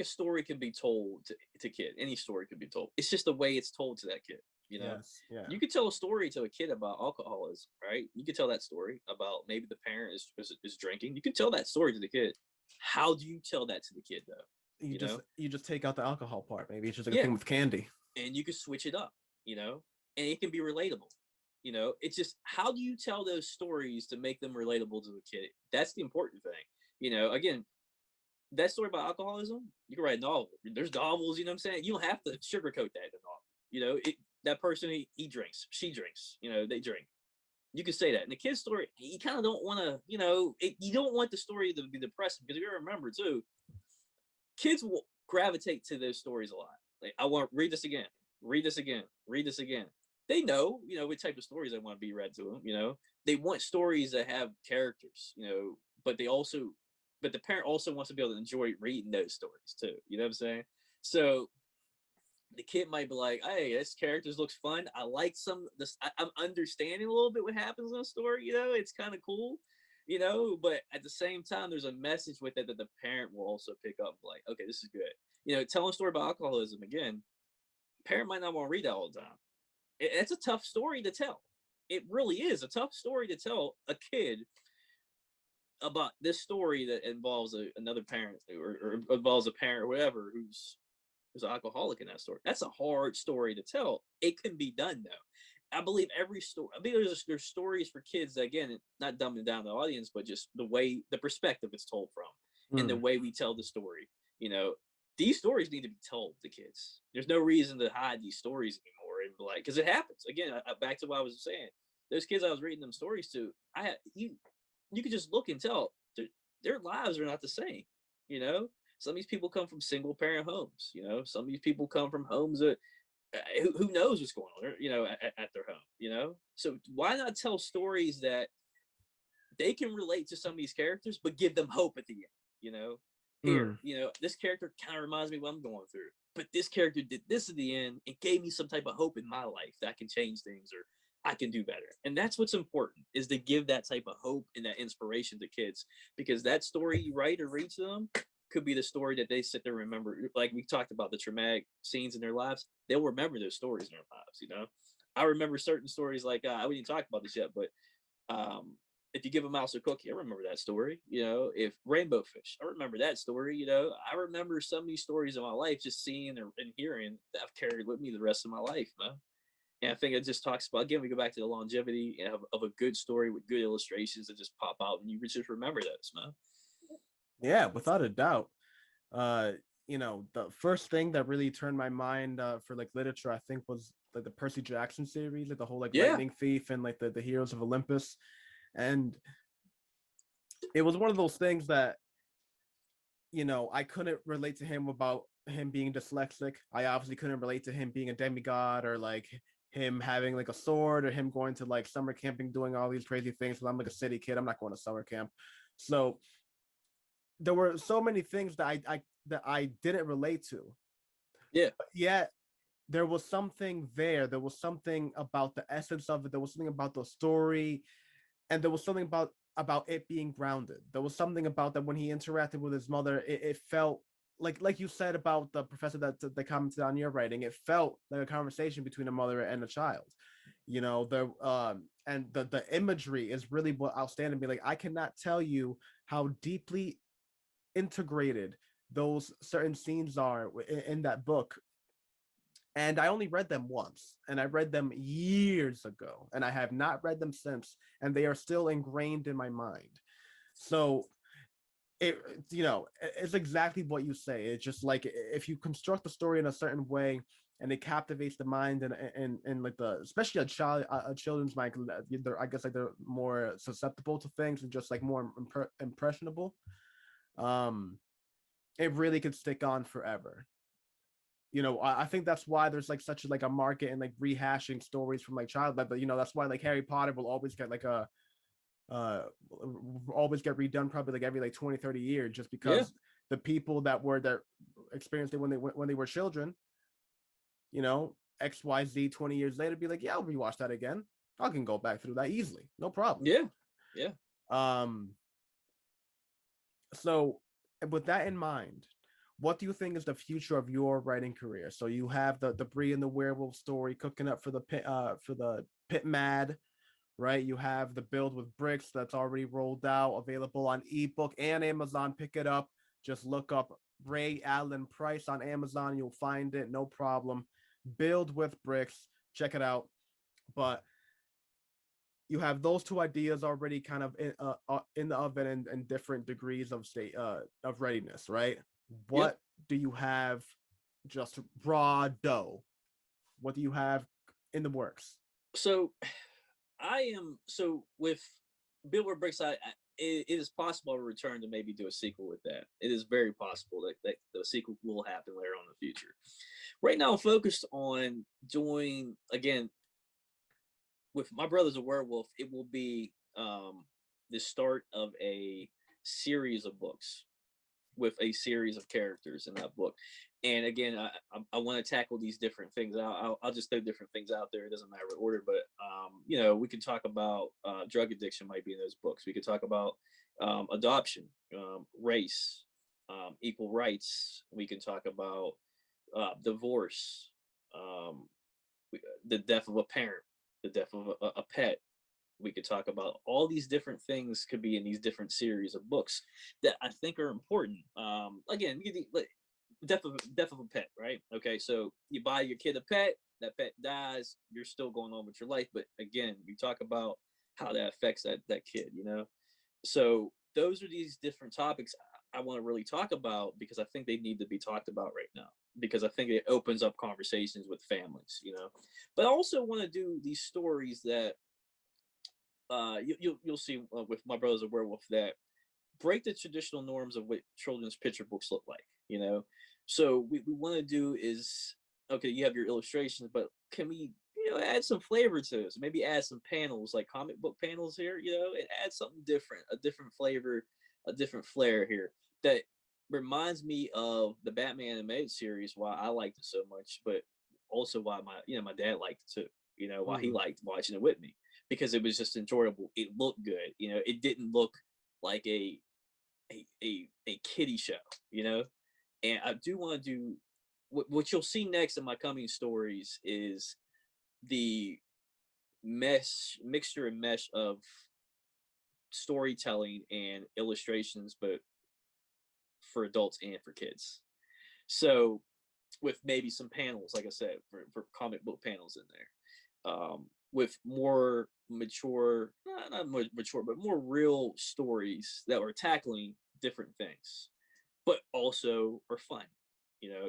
a story can be told to kid. Any story could be told. It's just the way it's told to that kid. Yes, yeah. You could tell a story to a kid about alcoholism, right? You could tell that story about maybe the parent is drinking. You could tell that story to the kid. How do you tell that to the kid though? You just take out the alcohol part. Maybe it's just like a thing with candy. And you could switch it up, and it can be relatable. It's just, how do you tell those stories to make them relatable to the kid? That's the important thing. Again, that story about alcoholism, you can write a novel. There's novels, you know what I'm saying? You don't have to sugarcoat that in a novel. That person, he drinks, she drinks, they drink. You can say that. In the kid's story, you kind of don't want to, you don't want the story to be depressing, because if you remember too, kids will gravitate to those stories a lot. Like, I want to read this again, read this again, read this again. They know, what type of stories they want to be read to them. They want stories that have characters, but the parent also wants to be able to enjoy reading those stories too. You know what I'm saying? So the kid might be like, hey, this characters looks fun. I like I'm understanding a little bit what happens in the story. It's kind of cool, but at the same time, there's a message with it that the parent will also pick up, like, okay, this is good. Telling a story about alcoholism, again, parent might not want to read that all the time. It's a tough story to tell. It really is a tough story to tell a kid about this story that involves another parent or involves a parent or whatever who's an alcoholic in that story. That's a hard story to tell. It can be done though. I believe every story. I mean, there's stories for kids that, again, not dumbing down the audience, but just the perspective it's told from, and the way we tell the story. these stories need to be told to kids. There's no reason to hide these stories anymore, and like, because it happens again. Back to what I was saying, those kids I was reading them stories to, you could just look and tell their lives are not the same. You know, some of these people come from single parent homes. You know, some of these people come from homes that who knows what's going on. You know, at their home. You know, so why not tell stories that they can relate to some of these characters, but give them hope at the end. You know, here, you know, this character kind of reminds me of what I'm going through, but this character did this at the end and gave me some type of hope in my life that I can change things or I can do better. And that's what's important, is to give that type of hope and that inspiration to kids, because that story you write or read to them could be the story that they sit there and remember. Like we talked about the traumatic scenes in their lives, they'll remember those stories in their lives. You know, I remember certain stories like we didn't talk about this yet, but if you give a mouse a cookie, I remember that story. You know, if rainbow fish, I remember that story. You know, I remember some of these stories in my life, just seeing and hearing, that I've carried with me the rest of my life, man. And I think it just talks about, again, we go back to the longevity of a good story with good illustrations that just pop out and you just remember those, man. Yeah, without a doubt. You know, the first thing that really turned my mind for like literature, I think, was like the Percy Jackson series, like the whole like Lightning Thief and like the Heroes of Olympus. And it was one of those things that, you know, I couldn't relate to him about him being dyslexic. I obviously couldn't relate to him being a demigod, or like him having like a sword, or him going to like summer camping, doing all these crazy things. Because I'm like a city kid, I'm not going to summer camp. So there were so many things that I didn't relate to. Yeah. But yet there was something there. There was something about the essence of it. There was something about the story, and there was something about it being grounded. There was something about that when he interacted with his mother, it felt like you said about the professor that commented on your writing. It felt like a conversation between a mother and a child. You know, and the imagery is really what outstanding me. Like, I cannot tell you how deeply integrated those certain scenes are in that book. And I only read them once, and I read them years ago, and I have not read them since, and they are still ingrained in my mind. So it, you know, it's exactly what you say. It's just like, if you construct the story in a certain way and it captivates the mind, and like the, especially a children's mind, I guess like they're more susceptible to things and just like more impressionable. Um, it really could stick on forever. You know, I think that's why there's like such like a market in like rehashing stories from like childhood. But you know, that's why like Harry Potter will always get like a uh always get redone, probably like every like 20, 30 years, just because the people that experienced it when they were children, you know, XYZ 20 years later, be like, yeah, I'll rewatch that again. I can go back through that easily, no problem. Yeah. um so with that in mind, what do you think is the future of your writing career? So you have the Bree and the Werewolf story cooking up for the Pit Mad, right? You have the Build with Bricks that's already rolled out, available on ebook and Amazon. Pick it up. Just look up Ray Allen Price on Amazon. You'll find it, no problem. Build with Bricks. Check it out. But you have those two ideas already kind of in the oven, and different degrees of state of readiness, right? What do you have just raw dough? What do you have in the works? So with Build with Bricks, it is possible to return to maybe do a sequel with that. It is very possible that the sequel will happen later on in the future. Right now, I'm focused on doing, again, with My Brother's a Werewolf. It will be the start of a series of books with a series of characters in that book. And again, I want to tackle these different things. I'll just throw different things out there. It doesn't matter what order, but you know, we can talk about drug addiction might be in those books. We could talk about adoption, race, equal rights. We can talk about divorce, the death of a parent, the death of a pet. We could talk about all these different things could be in these different series of books that I think are important. Again, death of a pet, right? Okay, so you buy your kid a pet, that pet dies, you're still going on with your life. But again, we talk about how that affects that kid, you know. So those are these different topics. I want to really talk about, because I think they need to be talked about right now, because I think it opens up conversations with families, But I also want to do these stories that you'll see with My Brother's a Werewolf, that break the traditional norms of what children's picture books look like. So we want to do is, okay, you have your illustrations, but can we add some flavor to this? Maybe add some panels, like comic book panels here, and add something different, a different flavor, a different flair here that reminds me of the Batman animated series, why I liked it so much, but also why my dad liked it too. Why he liked watching it with me, because it was just enjoyable. It looked good. It didn't look like a kiddie show, And I do want to do what you'll see next in my coming stories is the mixture and mesh of storytelling and illustrations, but for adults and for kids. So with maybe some panels, like I said, for comic book panels in there, with more mature, not more mature, but more real stories that are tackling different things, but also are fun.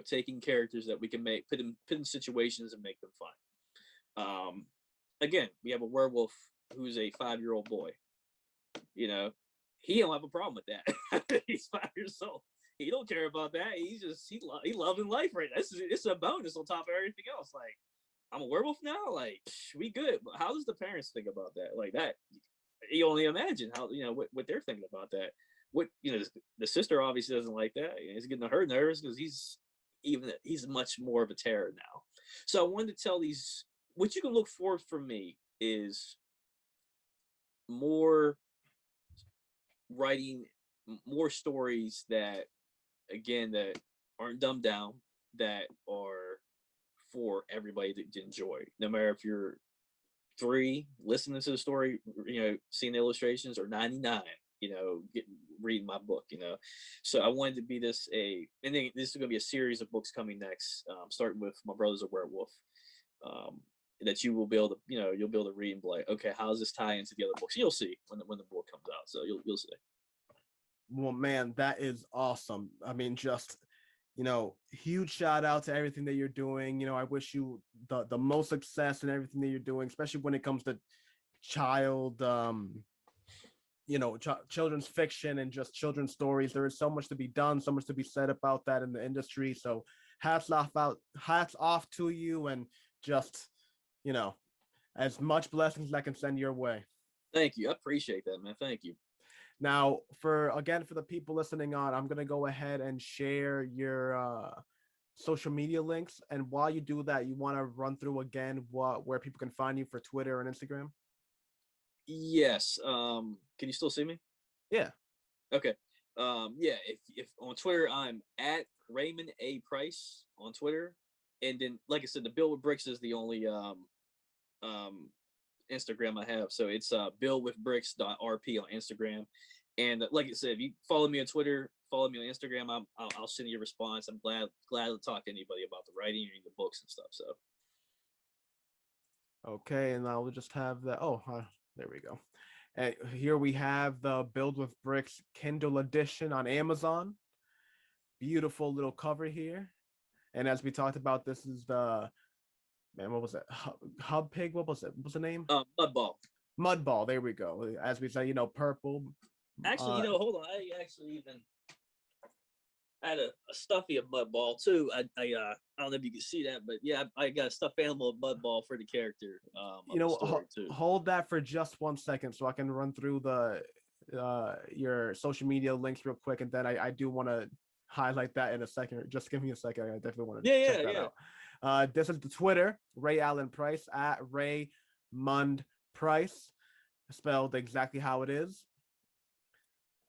Taking characters that we can put in situations and make them fun. Again, we have a werewolf who's a 5-year-old boy. He don't have a problem with that. He's 5 years old. He don't care about that. He's just he loving life right now. It's a bonus on top of everything else. Like, I'm a werewolf now. Like, we good. But how does the parents think about that? Like that, you only imagine how what they're thinking about that. What the sister obviously doesn't like that. He's getting her nervous because he's much more of a terror now. So I wanted to tell these. What you can look for from me is more writing, more stories that, again, that aren't dumbed down, that are for everybody to enjoy, no matter if you're 3 listening to the story, seeing the illustrations, or 99 reading my book. So I wanted to be this and then this is going to be a series of books coming next, starting with My Brother's a Werewolf, that you will be able to you'll be able to read and be like, okay, how does this tie into the other books? You'll see when the book comes out, so you'll see. Well, man, that is awesome. I mean, just huge shout out to everything that you're doing. I wish you the most success in everything that you're doing, especially when it comes to child children's fiction and just children's stories. There is so much to be done, so much to be said about that in the industry. So hats off to you, and just as much blessings as I can send your way. Thank you. I appreciate that, man. Thank you. Now, for the people listening on, I'm going to go ahead and share your social media links. And while you do that, you want to run through again where people can find you for Twitter and Instagram? Yes. Can you still see me? Yeah. Okay. Yeah, if on Twitter, I'm at Raymond A. Price on Twitter. And then, like I said, the Build with Bricks is the only Instagram I have. So it's buildwithbricks.rp on Instagram. And like I said, if you follow me on Twitter, follow me on Instagram, I'll send you a response. I'm glad to talk to anybody about the writing or the books and stuff. So okay, and I'll just have that. There we go. And here we have the Build with Bricks Kindle edition on Amazon. Beautiful little cover here. And as we talked about, this is the what was it? Hub Pig. What was it? What's the name? Mudball. Mudball. There we go. As we say, purple. Actually, hold on. I actually even had a stuffy of Mudball too. I don't know if you can see that, but yeah, I got a stuffed animal of Mudball for the character. Hold that for just 1 second so I can run through your social media links real quick, and then I do want to highlight that in a second. Just give me a second. I definitely want to check that out. This is the Twitter, Ray Allen Price, at Ray Mund Price, spelled exactly how it is.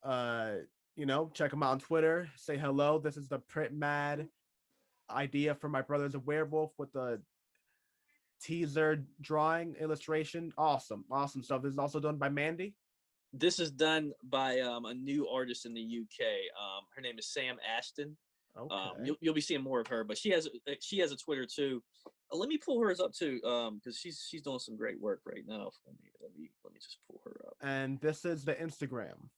Check him out on Twitter. Say hello. This is the print mad idea for My Brother's a Werewolf with the teaser drawing illustration. Awesome stuff. This is also done by Mandy. This is done by a new artist in the UK. Her name is Sam Ashton. Okay. You'll be seeing more of her, but she has a Twitter too. Let me pull hers up too, because she's doing some great work right now for me. Let me just pull her up. And this is the Instagram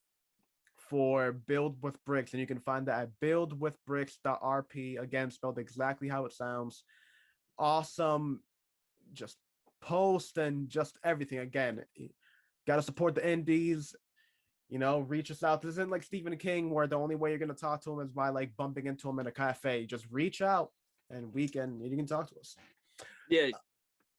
for Build with Bricks, and you can find that at buildwithbricks.rp. Again, spelled exactly how it sounds. Awesome, just post and just everything. Again, got to support the indies. Reach us out. This isn't like Stephen King, where the only way you're gonna talk to him is by like bumping into him in a cafe. Just reach out, and you can talk to us. Yeah,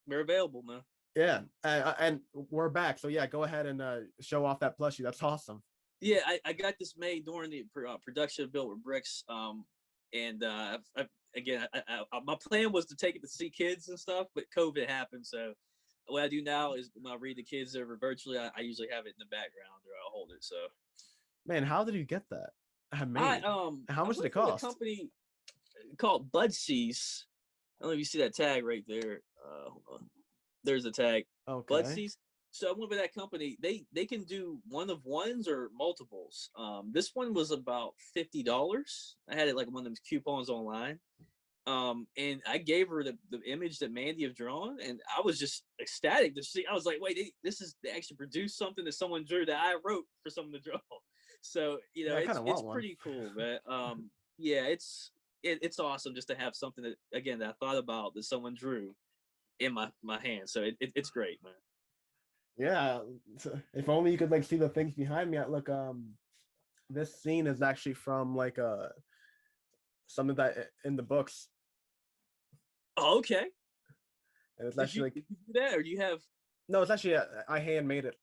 we're available, man. Yeah, and we're back. So yeah, go ahead and show off that plushie. That's awesome. Yeah, I got this made during the production of Built with Bricks. And again, my plan was to take it to see kids and stuff, but COVID happened. So what I do now is when I read the kids over virtually, I usually have it in the background or I'll hold it. So, man, how did you get that? How much did it cost? A company called Budsees. I don't know if you see that tag right there. Hold on. There's a tag. Okay. Budsees. So I went with that company. They can do one of ones or multiples. This one was about $50. I had it like one of them coupons online. And I gave her the image that Mandy have drawn, and I was just ecstatic to see. I was like, wait, they actually produced something that someone drew that I wrote for someone to draw. So it's pretty cool, man. Yeah, it's awesome just to have something that I thought about that someone drew in my hand. So it's great, man. Yeah, if only you could like see the things behind me. Look, this scene is actually from like something that in the books. Oh, okay. And it's actually did you do that, or do you have? No, it's actually I handmade it.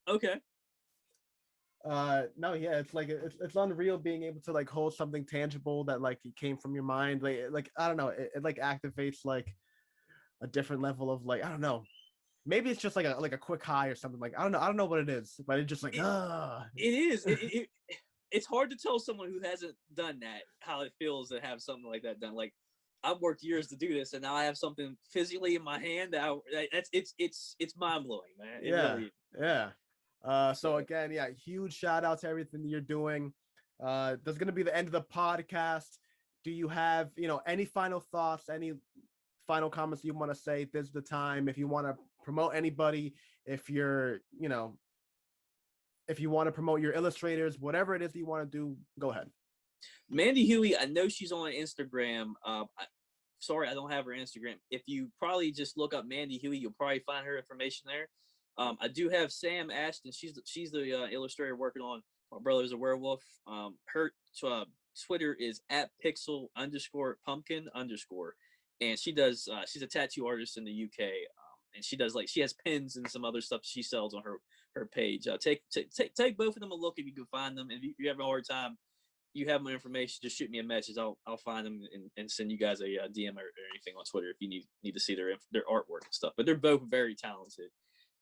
Okay. No, yeah, it's like it's unreal being able to like hold something tangible that like it came from your mind. Like I don't know, it like activates like a different level of like I don't know. Maybe it's just like a quick high or something. Like I don't know what it is, but it's just like It is. It's hard to tell someone who hasn't done that how it feels to have something like that done. Like I've worked years to do this, and now I have something physically in my hand it's mind blowing, man. It really is. Yeah. So again, yeah, huge shout out to everything that you're doing. That's gonna be the end of the podcast. Do you have any final thoughts? Any final comments you want to say? This is the time. If you want to promote anybody, if you're if you want to promote your illustrators, whatever it is that you want to do, go ahead. Mandy Huey, I know she's on Instagram. Sorry, I don't have her Instagram. If you probably just look up Mandy Huey, you'll probably find her information there. I do have Sam Ashton. She's the illustrator working on My Brother's a Werewolf. Her Twitter is @pixel_pumpkin_. And she does. She's a tattoo artist in the UK. And she has pins and some other stuff she sells on her page. Take both of them a look if you can find them. If you have a hard time, you have my information, just shoot me a message. I'll find them and send you guys a DM or anything on Twitter if you need to see their artwork and stuff. But they're both very talented.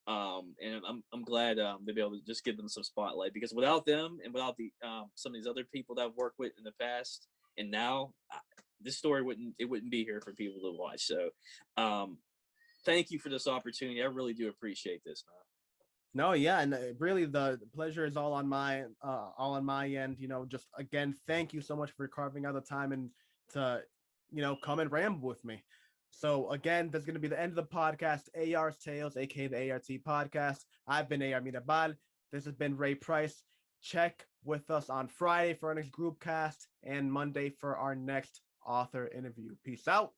And I'm glad to be able to just give them some spotlight, because without them and without the some of these other people that I've worked with in the past and now, this story wouldn't be here for people to watch. So thank you for this opportunity. I really do appreciate this, man. No, yeah, and really the pleasure is all on my end. Just again, thank you so much for carving out the time and to come and ramble with me. So again, that's going to be the end of the podcast. AR's Tales, aka the ART podcast. I've been AR Mirabal. This has been Ray Price. Check with us on Friday for our next group cast and Monday for our next author interview. Peace out.